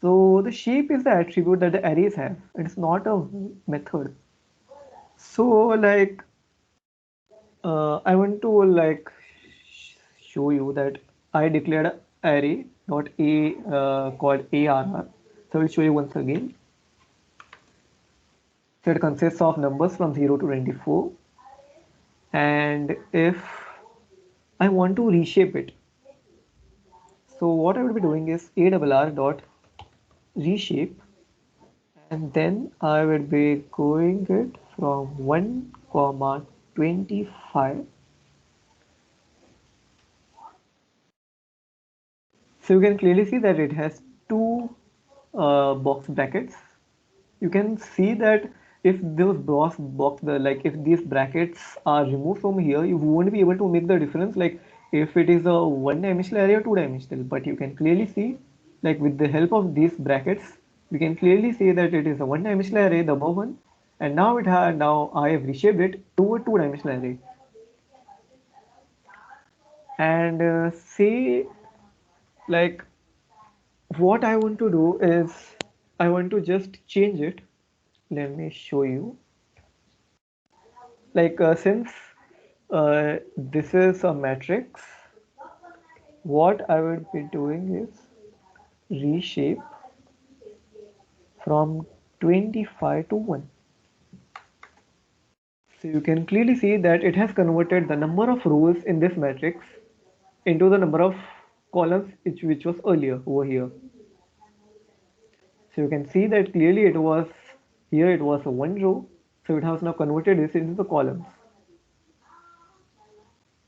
So the shape is the attribute that the arrays have. It's not a method. So like I want to like show you that I declared an array dot a called arr. So I'll show you once again. So it consists of numbers from 0 to 24, and if I want to reshape it, so what I would be doing is arr dot reshape, and then I would be going it from 1 comma 25. So you can clearly see that it has two box brackets. You can see that if those like if these brackets are removed from here, you won't be able to make the difference like if it is a one-dimensional array or two-dimensional. But you can clearly see, like with the help of these brackets, we can clearly see that it is a one-dimensional array, the above one, and now I have reshaped it to a two-dimensional array. And say like what I want to do is I want to just change it. Let me show you. Like since this is a matrix, what I would be doing is reshape from 25 to 1. So you can clearly see that it has converted the number of rows in this matrix into the number of columns which was earlier over here. So you can see that clearly it was here it was a one row, so it has now converted this into the columns.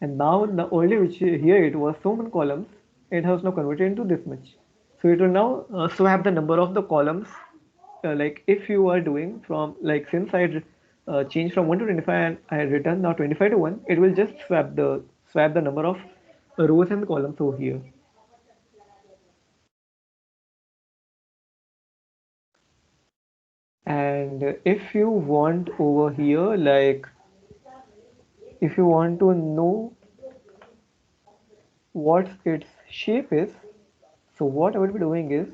And now the earlier which here it was so many columns, it has now converted into this much. So it will now swap the number of the columns. Like if you are doing from like since I changed from 1 to 25 and I returned now 25 to 1, it will just swap the number of rows and columns over here. And if you want over here, like if you want to know what its shape is, so what I will be doing is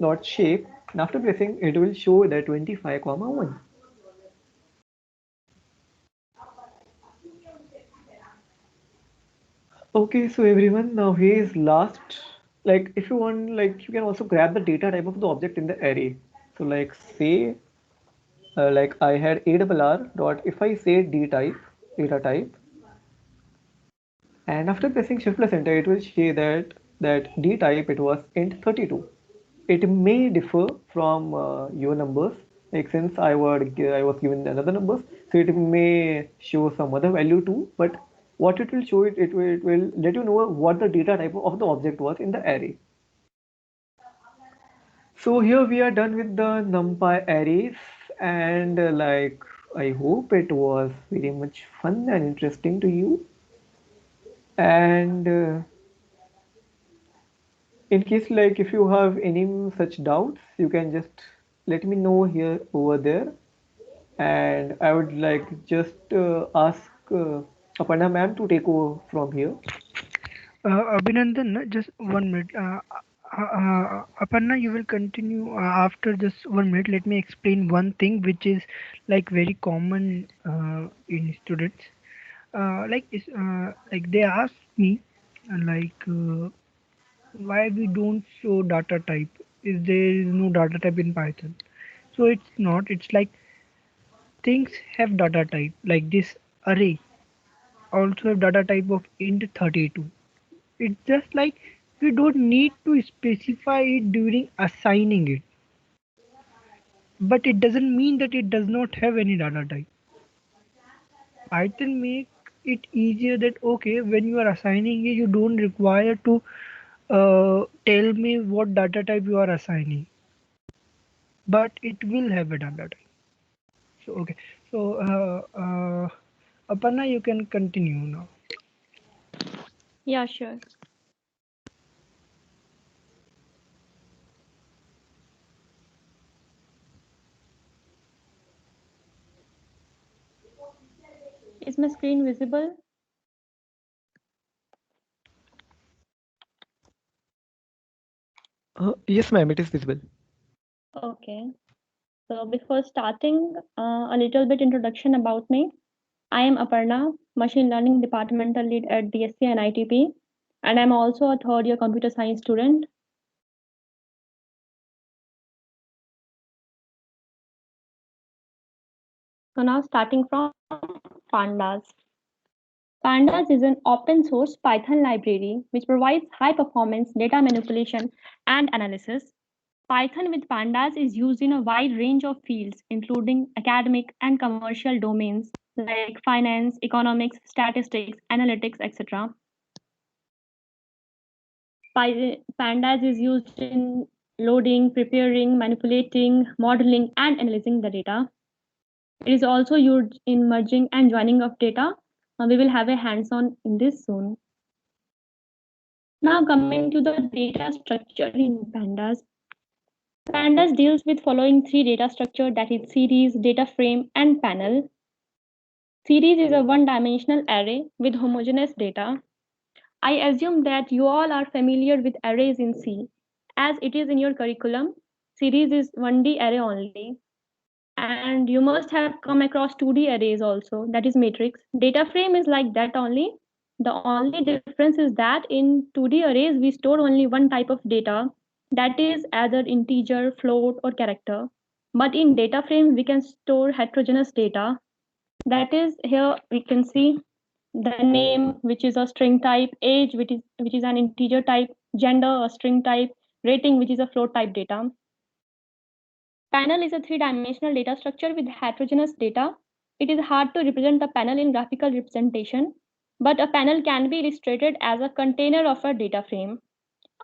dot shape, and after pressing it will show that 25 comma 1. Okay, so everyone, now here is last. Like if you want, like you can also grab the data type of the object in the array. So like say like I had arr dot, if I say d type, data type, and after pressing shift plus enter it will say that d type it was int 32. It may differ from your numbers, like since I was given another numbers, so it may show some other value too, but what it will show it will let you know what the data type of the object was in the array. So here we are done with the NumPy arrays, and like I hope it was very much fun and interesting to you. And in case like if you have any such doubts, you can just let me know here over there, and I would like just ask Aparna ma'am to take over from here. Abhinandan, just 1 minute. Aparna, you will continue after just 1 minute. Let me explain one thing which is like very common in students. Like they ask me like why we don't show data type. Is there is no data type in Python? So it's not. It's like things have data type. Like this array also have data type of int 32. It's just like we don't need to specify it during assigning it. But it doesn't mean that it does not have any data type. Python make it easier that okay, when you are assigning it, you don't require to tell me what data type you are assigning, but it will have a data type. So okay, so Aparna, you can continue now. Yeah, sure. visible? Yes, ma'am, it is visible. Okay. So before starting, a little bit introduction about me. I am Aparna, Machine Learning Departmental Lead at DSC and ITP, and I'm also a third year computer science student. So now starting from Pandas. Pandas is an open source Python library which provides high performance data manipulation and analysis. Python with Pandas is used in a wide range of fields, including academic and commercial domains like finance, economics, statistics, analytics, etc. Pandas is used in loading, preparing, manipulating, modeling, and analyzing the data. It is also used in merging and joining of data. We will have a hands-on in this soon. Now coming to the data structure in Pandas. Pandas deals with following three data structure, that is series, data frame, and panel. Series is a one-dimensional array with homogeneous data. I assume that you all are familiar with arrays in C. As it is in your curriculum, series is 1D array only. And you must have come across 2D arrays also, that is matrix. Data frame is like that only. The only difference is that in 2D arrays, we store only one type of data, that is either integer, float, or character. But in data frame, we can store heterogeneous data. That is, here we can see the name, which is a string type, age, which is an integer type, gender, a string type, rating, which is a float type data. Panel is a three-dimensional data structure with heterogeneous data. It is hard to represent the panel in graphical representation, but a panel can be illustrated as a container of a data frame.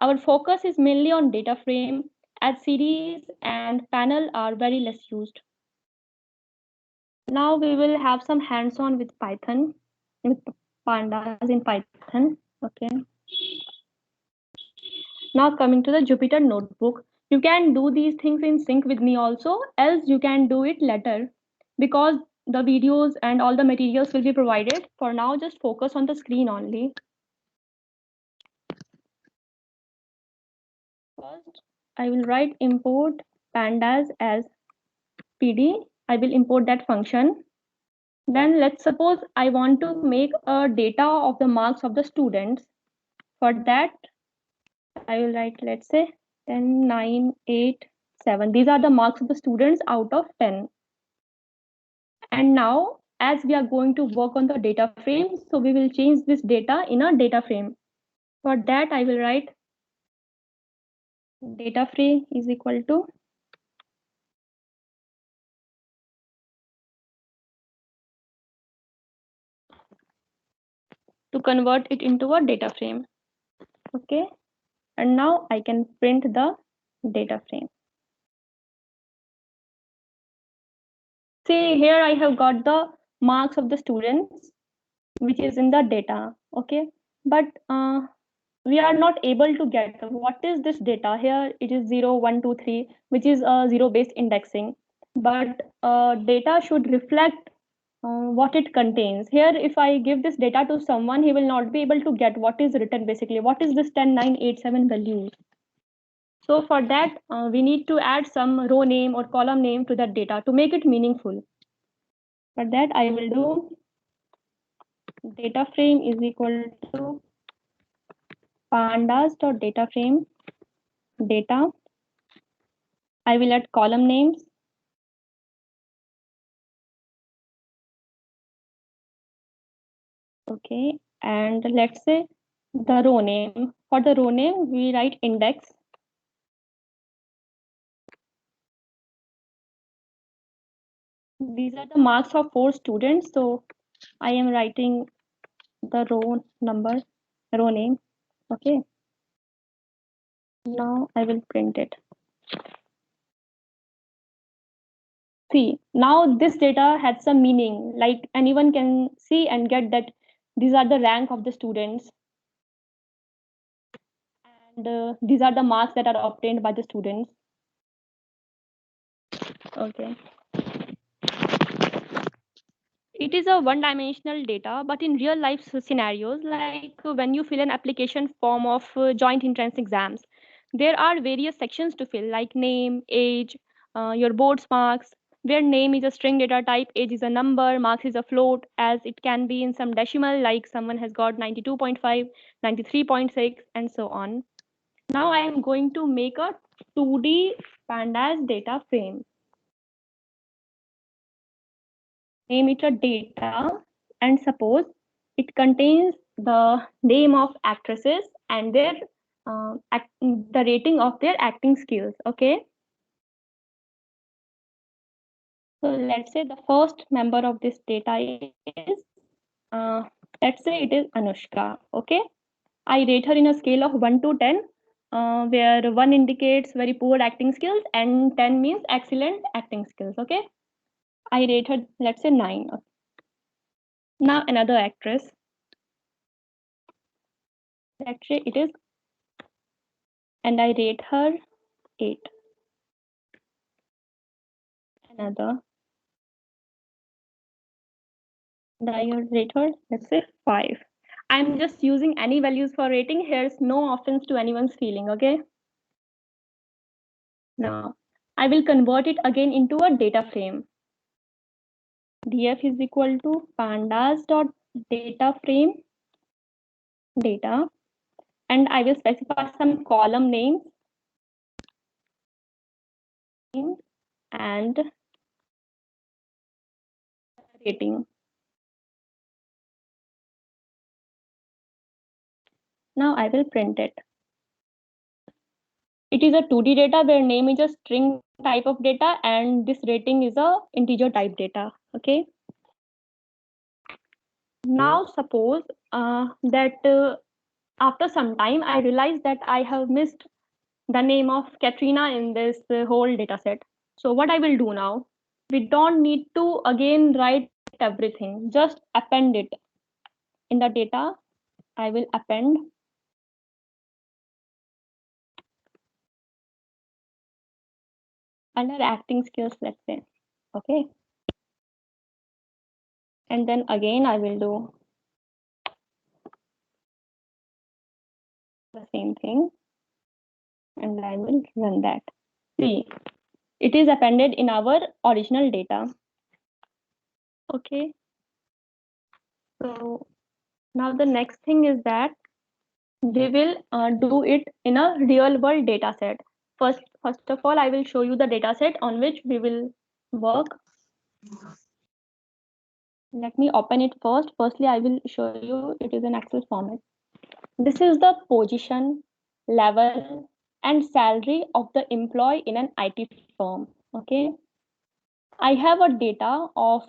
Our focus is mainly on data frame, as series and panel are very less used. Now we will have some hands-on with Python, with pandas in Python. Okay. Now coming to the Jupyter notebook. You can do these things in sync with me also, else you can do it later because the videos and all the materials will be provided. For now, just focus on the screen only. First, I will write import pandas as PD. I will import that function. Then let's suppose I want to make a data of the marks of the students. For that, I will write, let's say 10, 9, 8, 7. These are the marks of the students out of 10. And now, as we are going to work on the data frame, so we will change this data in a data frame. For that, I will write data frame is equal to convert it into a data frame. Okay. And now I can print the data frame. See, here I have got the marks of the students, which is in the data. Okay. But we are not able to get what is this data. Here it is 0, 1, 2, 3, which is a zero-based indexing. But data should reflect what it contains. Here, if I give this data to someone, he will not be able to get what is written basically. What is this 10, 9, 8, 7 values? So for that, we need to add some row name or column name to that data to make it meaningful. For that, I will do data frame is equal to pandas.data frame data. I will add column names. Okay, and let's say the row name. For the row name, we write index. These are the marks of 4 students. So I am writing the row number, row name. Okay. Now I will print it. See, now this data has some meaning, like anyone can see and get that these are the rank of the students. And these are the marks that are obtained by the students. Okay. It is a one-dimensional data, but in real life scenarios, like when you fill an application form of joint entrance exams, there are various sections to fill, like name, age, your board's marks, where name is a string data type, age is a number, marks is a float, as it can be in some decimal, like someone has got 92.5, 93.6, and so on. Now I am going to make a 2D pandas data frame. Name it a data, and suppose it contains the name of actresses and their the rating of their acting skills. Okay, so let's say the first member of this data is let's say it is Anushka. Okay, I rate her in a scale of 1 to 10, where 1 indicates very poor acting skills and 10 means excellent acting skills. Okay, I rate her, let's say, 9. Okay. Now another actress, let's say it is, and I rate her 8. Another, and I rate her, let's say, 5. I'm just using any values for rating. Here's no offense to anyone's feeling. Okay, now I will convert it again into a data frame. df is equal to pandas dot data frame data, and I will specify some column names and rating. Now I will print it. It is a 2D data where name is a string type of data and this rating is a integer type data. Okay. Now suppose that after some time I realize that I have missed the name of Katrina in this whole data set. So what I will do now, we don't need to again write everything, just append it. In the data, I will append under acting skills, let's say. Okay. And then again, I will do the same thing and I will run that. See, it is appended in our original data. Okay. So now the next thing is that we will do it in a real world data set. First of all, I will show you the data set on which we will work. Let me open it first. Firstly, I will show you it is an Excel format. This is the position, level, and salary of the employee in an IT firm. Okay. I have a data of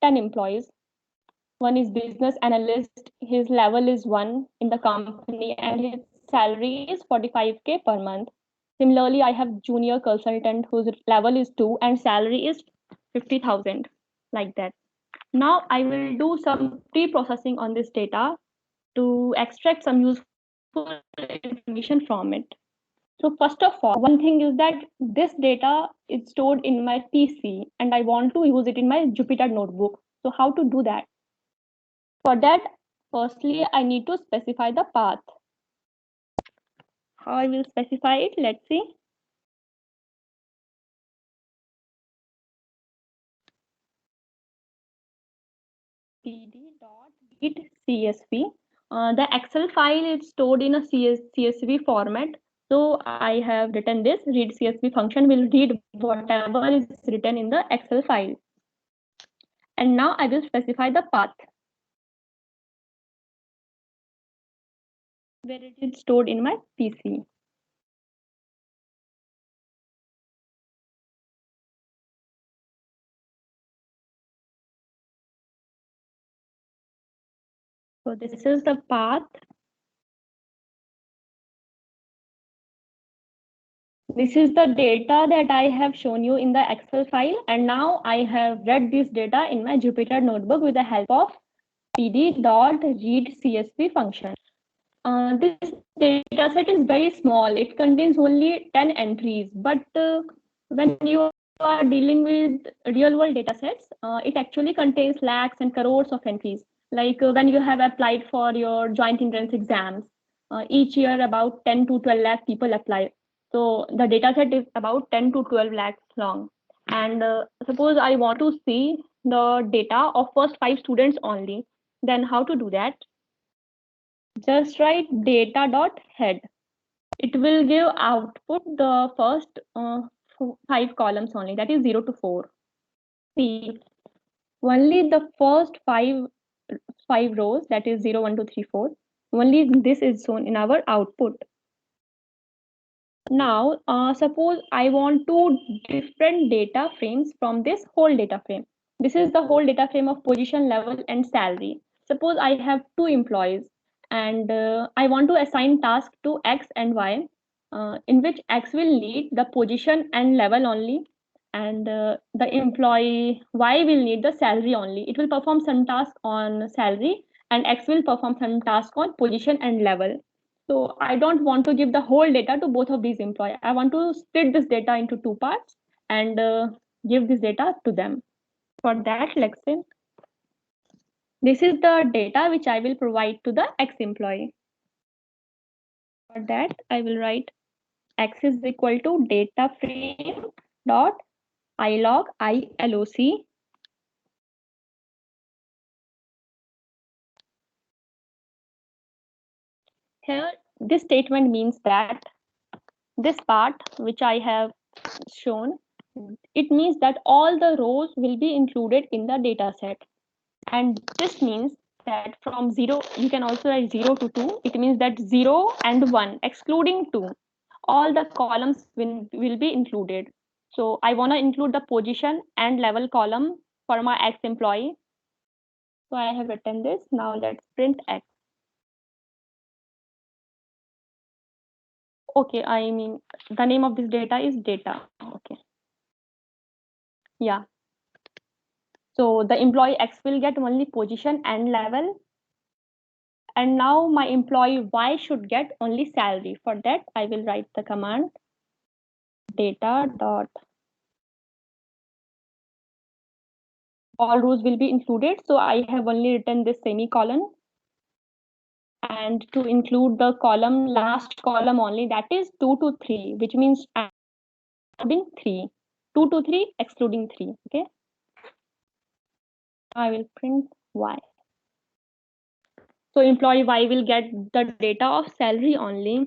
10 employees. One is business analyst. His level is 1 in the company and his salary is 45K per month. Similarly, I have junior consultant whose level is 2 and salary is 50,000, like that. Now I will do some pre-processing on this data to extract some useful information from it. So first of all, one thing is that this data is stored in my PC and I want to use it in my Jupyter notebook. So how to do that? For that, firstly, I need to specify the path. How I will specify it? Let's see. pd.read.csv. The Excel file is stored in a CSV format. So I have written this read CSV function will read whatever is written in the Excel file. And now I will specify the path where it is stored in my PC. So this is the path. This is the data that I have shown you in the Excel file. And now I have read this data in my Jupyter notebook with the help of pd.readcsv function. This data set is very small. It contains only 10 entries. But when you are dealing with real world data sets, it actually contains lakhs and crores of entries. Like when you have applied for your joint entrance exams, each year about 10 to 12 lakh people apply. So the data set is about 10 to 12 lakhs long. And suppose I want to see the data of first 5 students only, then how to do that? Just write data.head. It will give output the first 5 columns only, that is 0 to 4. See, only the first five rows, that is 0, 1, 2, 3, 4, only this is shown in our output. Now, suppose I want 2 different data frames from this whole data frame. This is the whole data frame of position, level, and salary. Suppose I have 2 employees and I want to assign task to X and Y, in which X will lead the position and level only, and the employee Y will need the salary only. It will perform some task on salary, and X will perform some task on position and level. So I don't want to give the whole data to both of these employees. I want to split this data into 2 parts and give this data to them. For that, let's say this is the data which I will provide to the X employee. For that, I will write X is equal to data frame dot ilog ILOC. Here, this statement means that this part which I have shown, it means that all the rows will be included in the data set. And this means that from 0, you can also write 0 to 2. It means that 0 and 1, excluding 2, all the columns will be included. So I want to include the position and level column for my X employee. So I have written this. Now let's print X. Okay, I mean, the name of this data is data. Okay. Yeah. So the employee X will get only position and level. And now my employee Y should get only salary. For that, I will write the command data dot all rows will be included. So I have only written this semicolon, and to include the column, last column only, that is 2 to 3, which means I'm including 3. 2 to 3 excluding 3. Okay. I will print Y. So employee Y will get the data of salary only.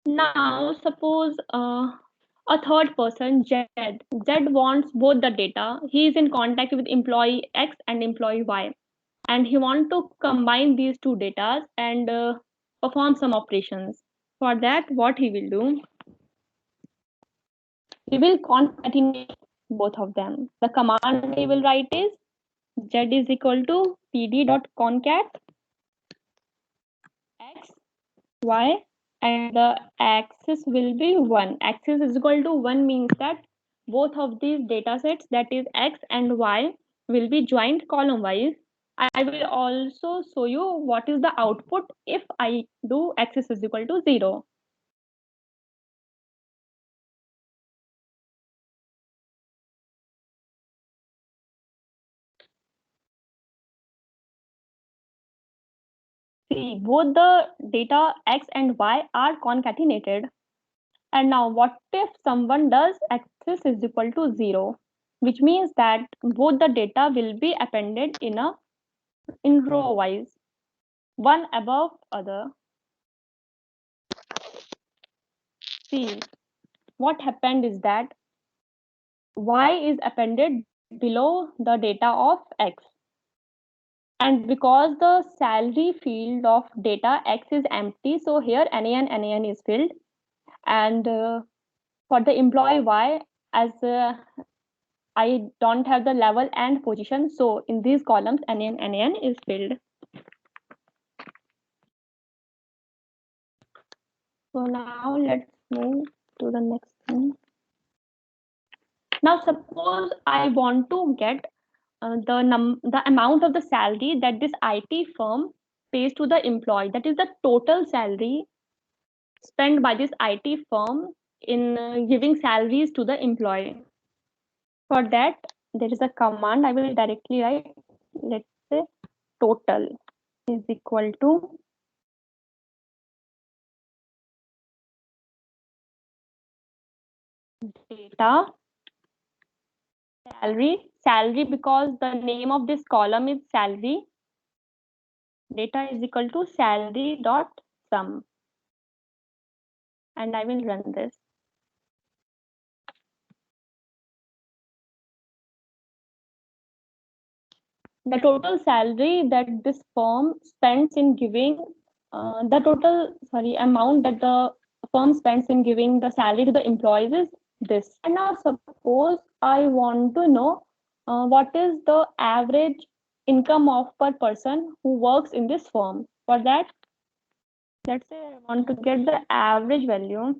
Now suppose a third person, Z. Z wants both the data. He is in contact with employee X and employee Y, and he wants to combine these 2 data and perform some operations. For that, what he will do, he will concatenate both of them. The command he will write is Z is equal to pd.concat X, Y, and the axis will be 1. Axis is equal to 1 means that both of these data sets, that is X and Y, will be joined column wise. I will also show you what is the output if I do axis is equal to 0. See, both the data X and Y are concatenated. And now what if someone does axis is equal to 0, which means that both the data will be appended in row wise, one above other. See, what happened is that Y is appended below the data of X. And because the salary field of data X is empty, so here NAN is filled. And for the employee Y, as I don't have the level and position, so in these columns NAN is filled. So now let's move to the next thing. Now suppose I want to get the amount of the salary that this IT firm pays to the employee. That is the total salary spent by this IT firm in giving salaries to the employee. For that, there is a command I will directly write. Let's say total is equal to data salary because the name of this column is salary. Data is equal to salary dot sum, and I will run this. The total salary that this firm spends in giving amount that the firm spends in giving the salary to the employees is this. And now suppose I want to know what is the average income of per person who works in this firm. For that, let's say I want to get the average value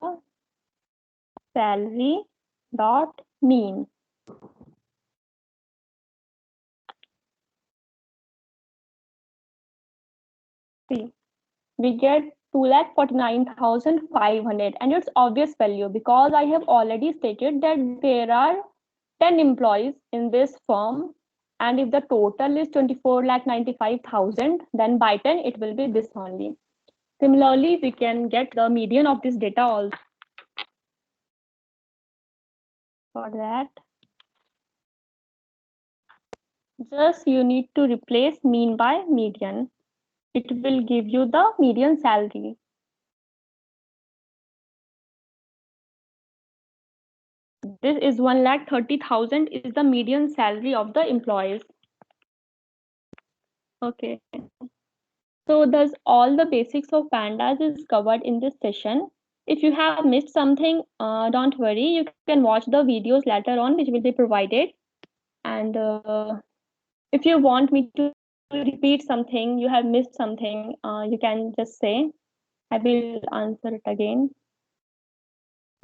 of salary dot mean. See, we get 2,49,500, and it's obvious value because I have already stated that there are 10 employees in this firm, and if the total is 24,95,000, then by 10 it will be this only. Similarly, we can get the median of this data also. For that, just you need to replace mean by median. It will give you the median salary. This is 1,30,000 is the median salary of the employees. Okay. So thus all the basics of pandas is covered in this session. If you have missed something, don't worry. You can watch the videos later on, which will be provided. And if you want me to repeat something, you have missed something, you can just say. I will answer it again.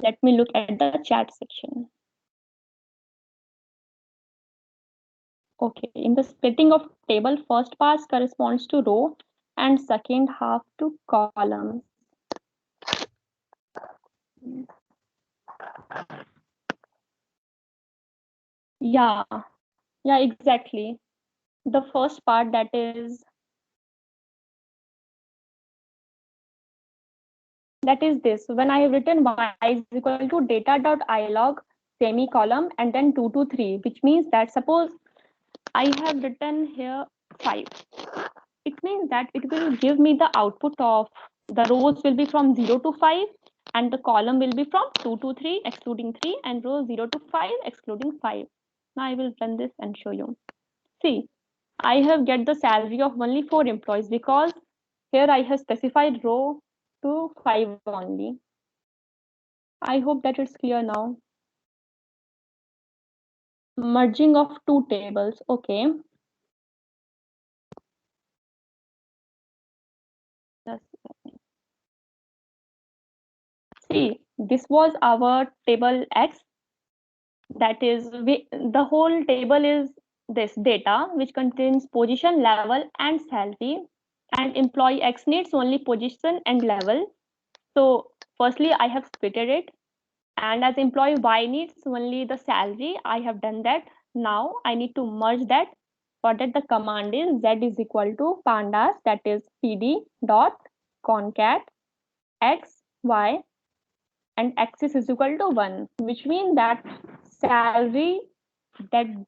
Let me look at the chat section. Okay, in the splitting of table, first pass corresponds to row and second half to column. Yeah, exactly. The first part, that is this. When I have written y is equal to data.ilog semicolon and then 2 to 3, which means that suppose I have written here 5. It means that it will give me the output of the rows will be from 0 to 5 and the column will be from 2 to 3 excluding 3 and row 0 to 5 excluding 5. Now I will run this and show you. See, I have get the salary of only 4 employees because here I have specified row to 5 only. I hope that it's clear now. Merging of 2 tables. Okay. See, this was our table X. That is, the whole table is this data, which contains position, level, and salary. And employee X needs only position and level. So firstly, I have splitted it. And as employee Y needs only the salary, I have done that. Now I need to merge that. For that, the command is z is equal to pandas, that is pd dot concat x, y, and axis is equal to 1, which means that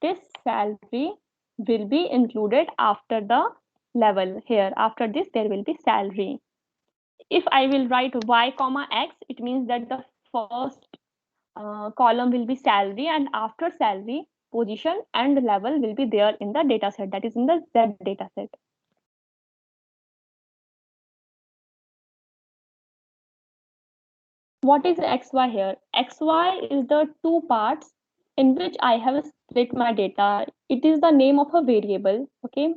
this salary will be included after the level. Here, after this, there will be salary. If I will write y comma x, it means that the first column will be salary, and after salary, position and level will be there in the data set, that is in the Z data set. What is XY here? XY is the 2 parts in which I have split my data. It is the name of a variable. Okay.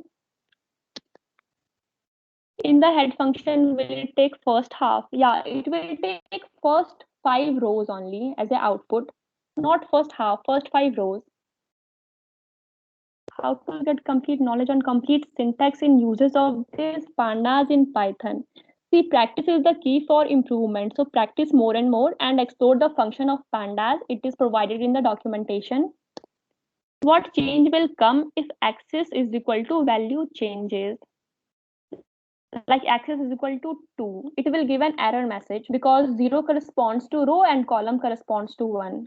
In the head function, will it take first half? Yeah, it will take first 5 rows only as an output, not first half, first 5 rows. How to get complete knowledge on complete syntax in uses of these pandas in Python. See, practice is the key for improvement. So practice more and more and explore the function of pandas. It is provided in the documentation. What change will come if axis is equal to value changes? Like axis is equal to 2, it will give an error message because 0 corresponds to row and column corresponds to 1.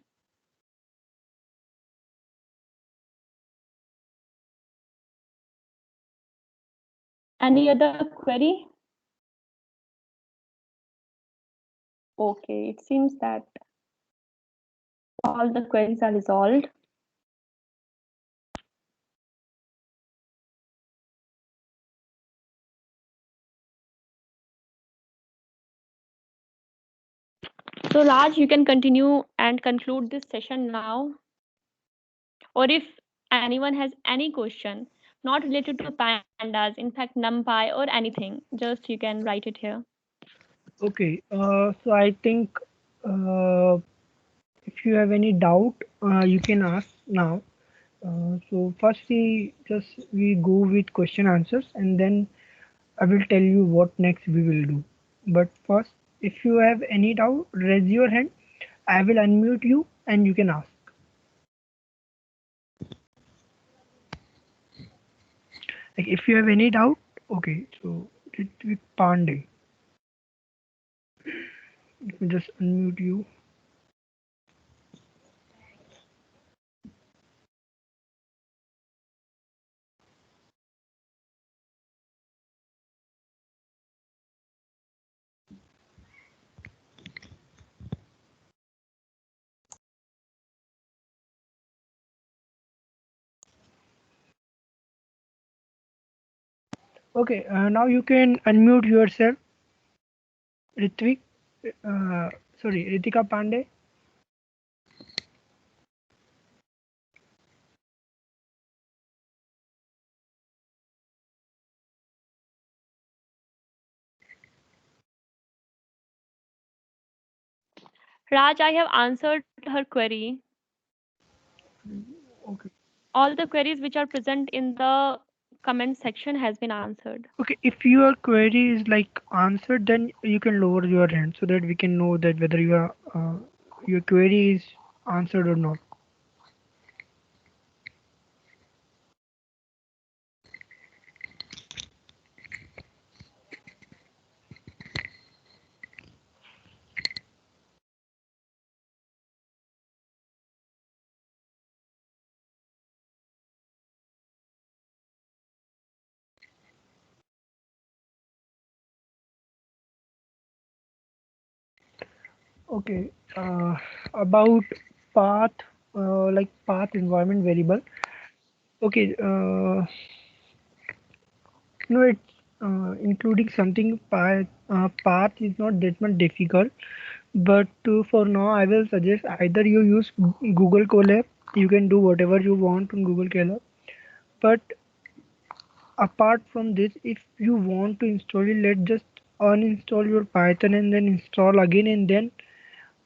Any other query? Okay, it seems that all the queries are resolved. So Raj, you can continue and conclude this session now. Or if anyone has any question not related to pandas, in fact NumPy or anything, just you can write it here. Okay, so I think if you have any doubt, you can ask now. So first we go with question answers, and then I will tell you what next we will do. But first, if you have any doubt, raise your hand. I will unmute you and you can ask. Like if you have any doubt, okay. So Ritvik Pandey, let me just unmute you. Okay, now you can unmute yourself, Ritvik. Sorry, Ritika Pandey. Raj, I have answered her query. Okay. All the queries which are present in the comment section has been answered. Okay, if your query is like answered, then you can lower your hand so that we can know that whether your query is answered or not. Okay, about path, like path environment variable. Okay, no, it's including something path is not that much difficult. But for now, I will suggest either you use Google Colab. You can do whatever you want on Google Colab. But apart from this, if you want to install it, let's just uninstall your Python and then install again, and then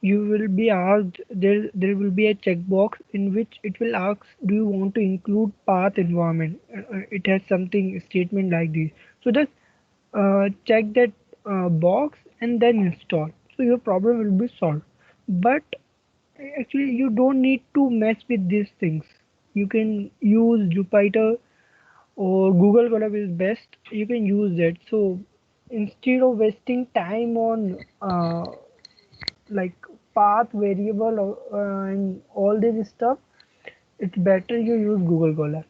you will be asked, there will be a checkbox in which it will ask, do you want to include path environment. It has something statement like this, so just check that box and then install, so your problem will be solved. But actually you don't need to mess with these things. You can use Jupyter or Google Colab is best. You can use that. So instead of wasting time on like path variable and all this stuff, it's better you use Google Colab.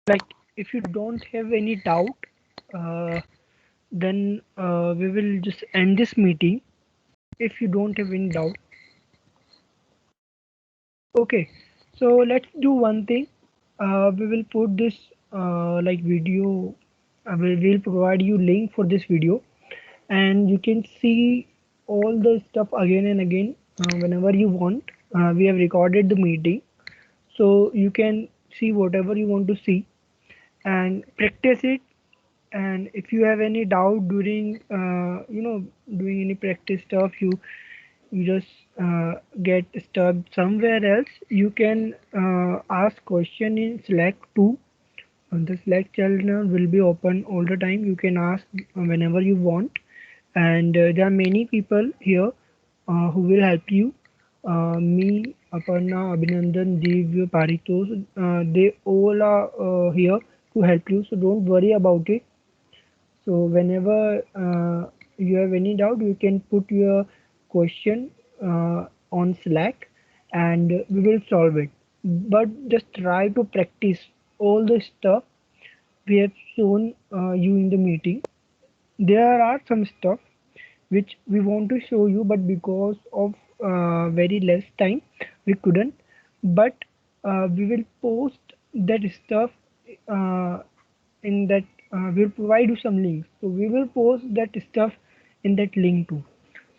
Like if you don't have any doubt, then we will just end this meeting. If you don't have any doubt, Okay, so let's do one thing. We will put this like video. We'll provide you link for this video, and you can see all the stuff again and again whenever you want. We have recorded the meeting, so you can see whatever you want to see and practice it. And if you have any doubt during doing any practice stuff, you just get stuck somewhere else, you can ask question in Slack too. And the Slack channel will be open all the time. You can ask whenever you want, and there are many people here who will help you. Me, Aparna, Abhinandan, Divya, Paritos, they all are here to help you. So don't worry about it. So whenever you have any doubt, you can put your question on Slack, and we will solve it. But just try to practice all the stuff we have shown you in the meeting. There are some stuff which we want to show you, but because of very less time, we couldn't. But we will post that stuff uh, in that. We'll provide you some links. So we will post that stuff in that link too.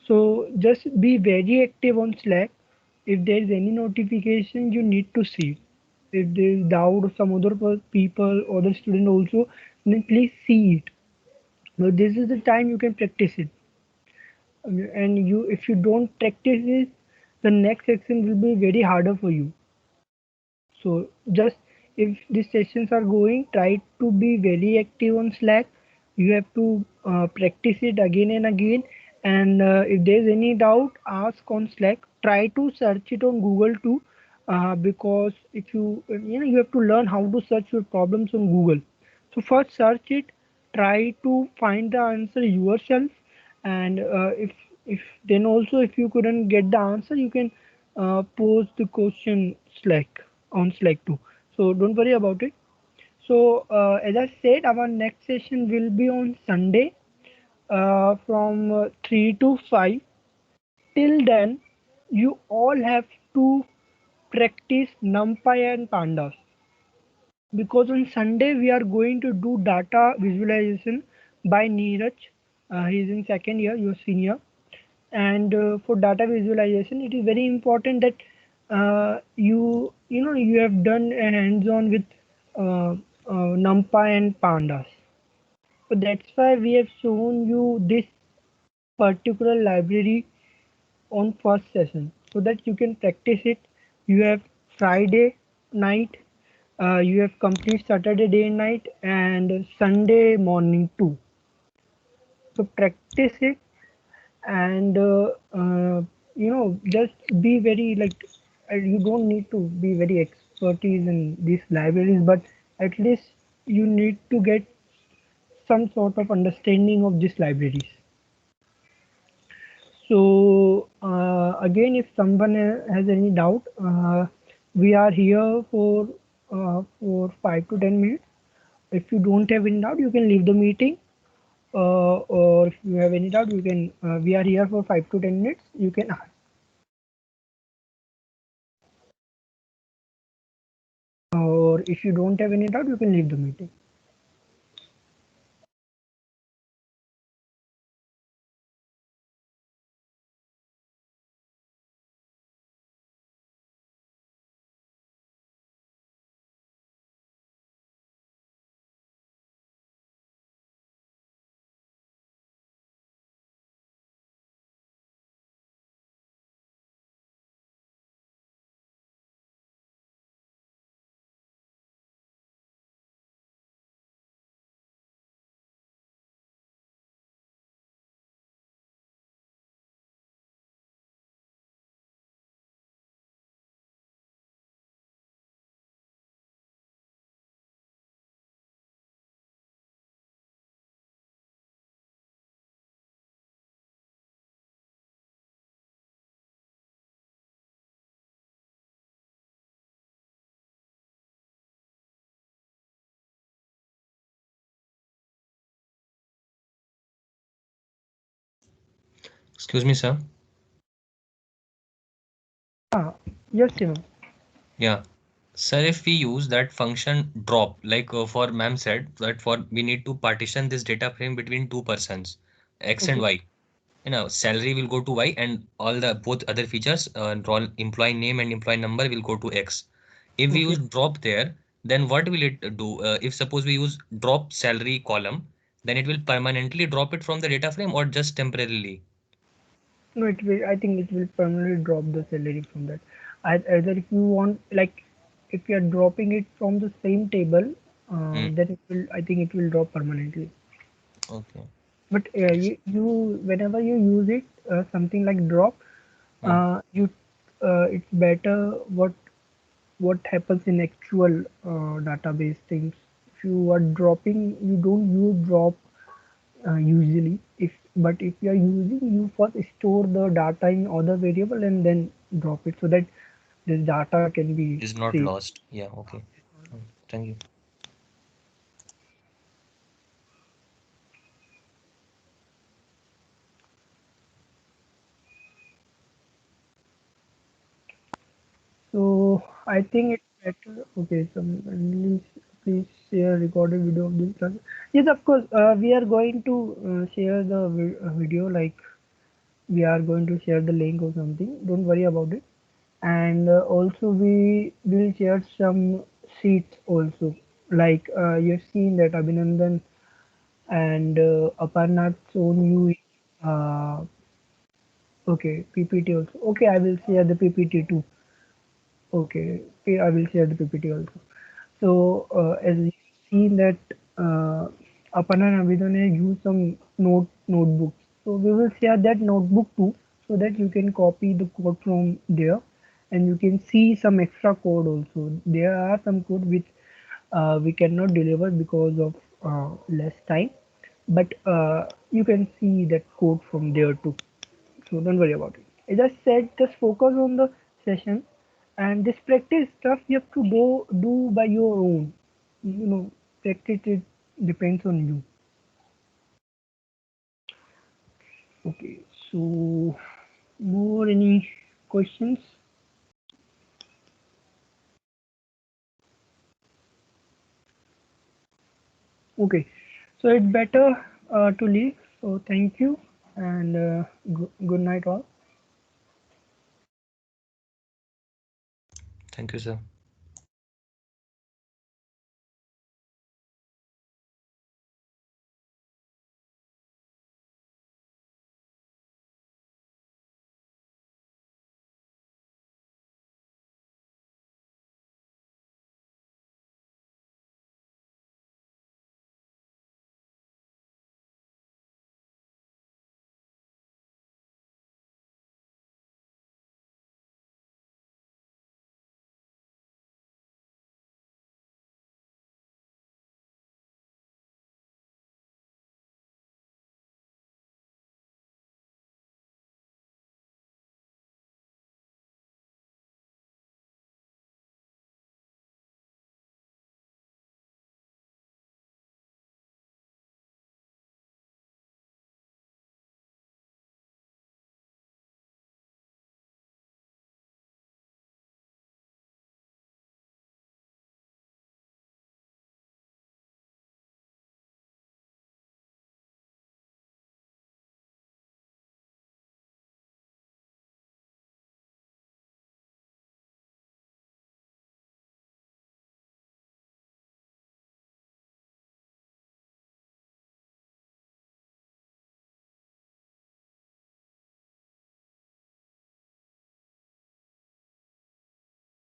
So just be very active on Slack. If there is any notification, you need to see it. If there is doubt of some other people, other student also, then please see it. But this is the time you can practice it. And you, if you don't practice it, the next section will be very harder for you. So just, if these sessions are going, try to be very active on Slack. You have to practice it again and again. And if there's any doubt, ask on Slack. Try to search it on Google too, because if you have to learn how to search your problems on Google. So first search it, try to find the answer yourself, and if then also if you couldn't get the answer, you can post the question Slack on Slack too. So don't worry about it. So as I said, our next session will be on Sunday from 3 to 5. Till then, you all have to practice NumPy and Pandas, because on Sunday we are going to do data visualization by Neeraj. He is in second year, you are senior. And for data visualization, it is very important that you have done a hands-on with NumPy and Pandas. So that's why we have shown you this particular library on first session, so that you can practice it. You have Friday night, you have complete Saturday day and night, and Sunday morning too. So practice it, and just be very like, you don't need to be very expertise in these libraries, but at least you need to get some sort of understanding of these libraries. So again, if someone has any doubt, we are here for 5 to 10 minutes. If you don't have any doubt, you can leave the meeting. Or if you have any doubt, you can. We are here for 5 to 10 minutes. You can ask. Or if you don't have any doubt, you can leave the meeting. Excuse me, sir. Yes, Simon. Yeah. Sir, if we use that function drop, like for ma'am said, that for we need to partition this data frame between two persons, X and Okay. Y. Salary will go to Y and all the both other features, role, employee name and employee number will go to X. If we Okay. use drop there, then what will it do? If suppose we use drop salary column, then it will permanently drop it from the data frame or just temporarily? No, it will. I think it will permanently drop the salary from that. Either if you want, like, if you are dropping it from the same table, Hmm. then it will. I think it will drop permanently. Okay. But you whenever you use it, something like drop, Hmm. you it's better what happens in actual database things. If you are dropping, you don't use drop usually. If but if you are using, you first store the data in other variable and then drop it so that this data can be Is not saved. lost. Yeah. Okay. Thank you. So I think it's better. Okay, so please share recorded video of this class. Yes, of course. We are going to share the video. Like we are going to share the link or something. Don't worry about it. And also we will share some sheets also. Like you've seen that Abhinandan and Aparnath shown you. Uh, okay, PPT also. Okay, I will share the PPT too. Okay, okay, I will share the PPT also. So as you seen that Aparna and Abhinandan use some notebooks. So we will share that notebook too, so that you can copy the code from there, and you can see some extra code also. There are some code which we cannot deliver because of less time, but you can see that code from there too. So don't worry about it. As I said, just focus on the session, and this practice stuff you have to do by your own. You know, practice it depends on you. Okay, so more any questions? Okay, so it's better to leave. So thank you and good night all. Thank you, sir.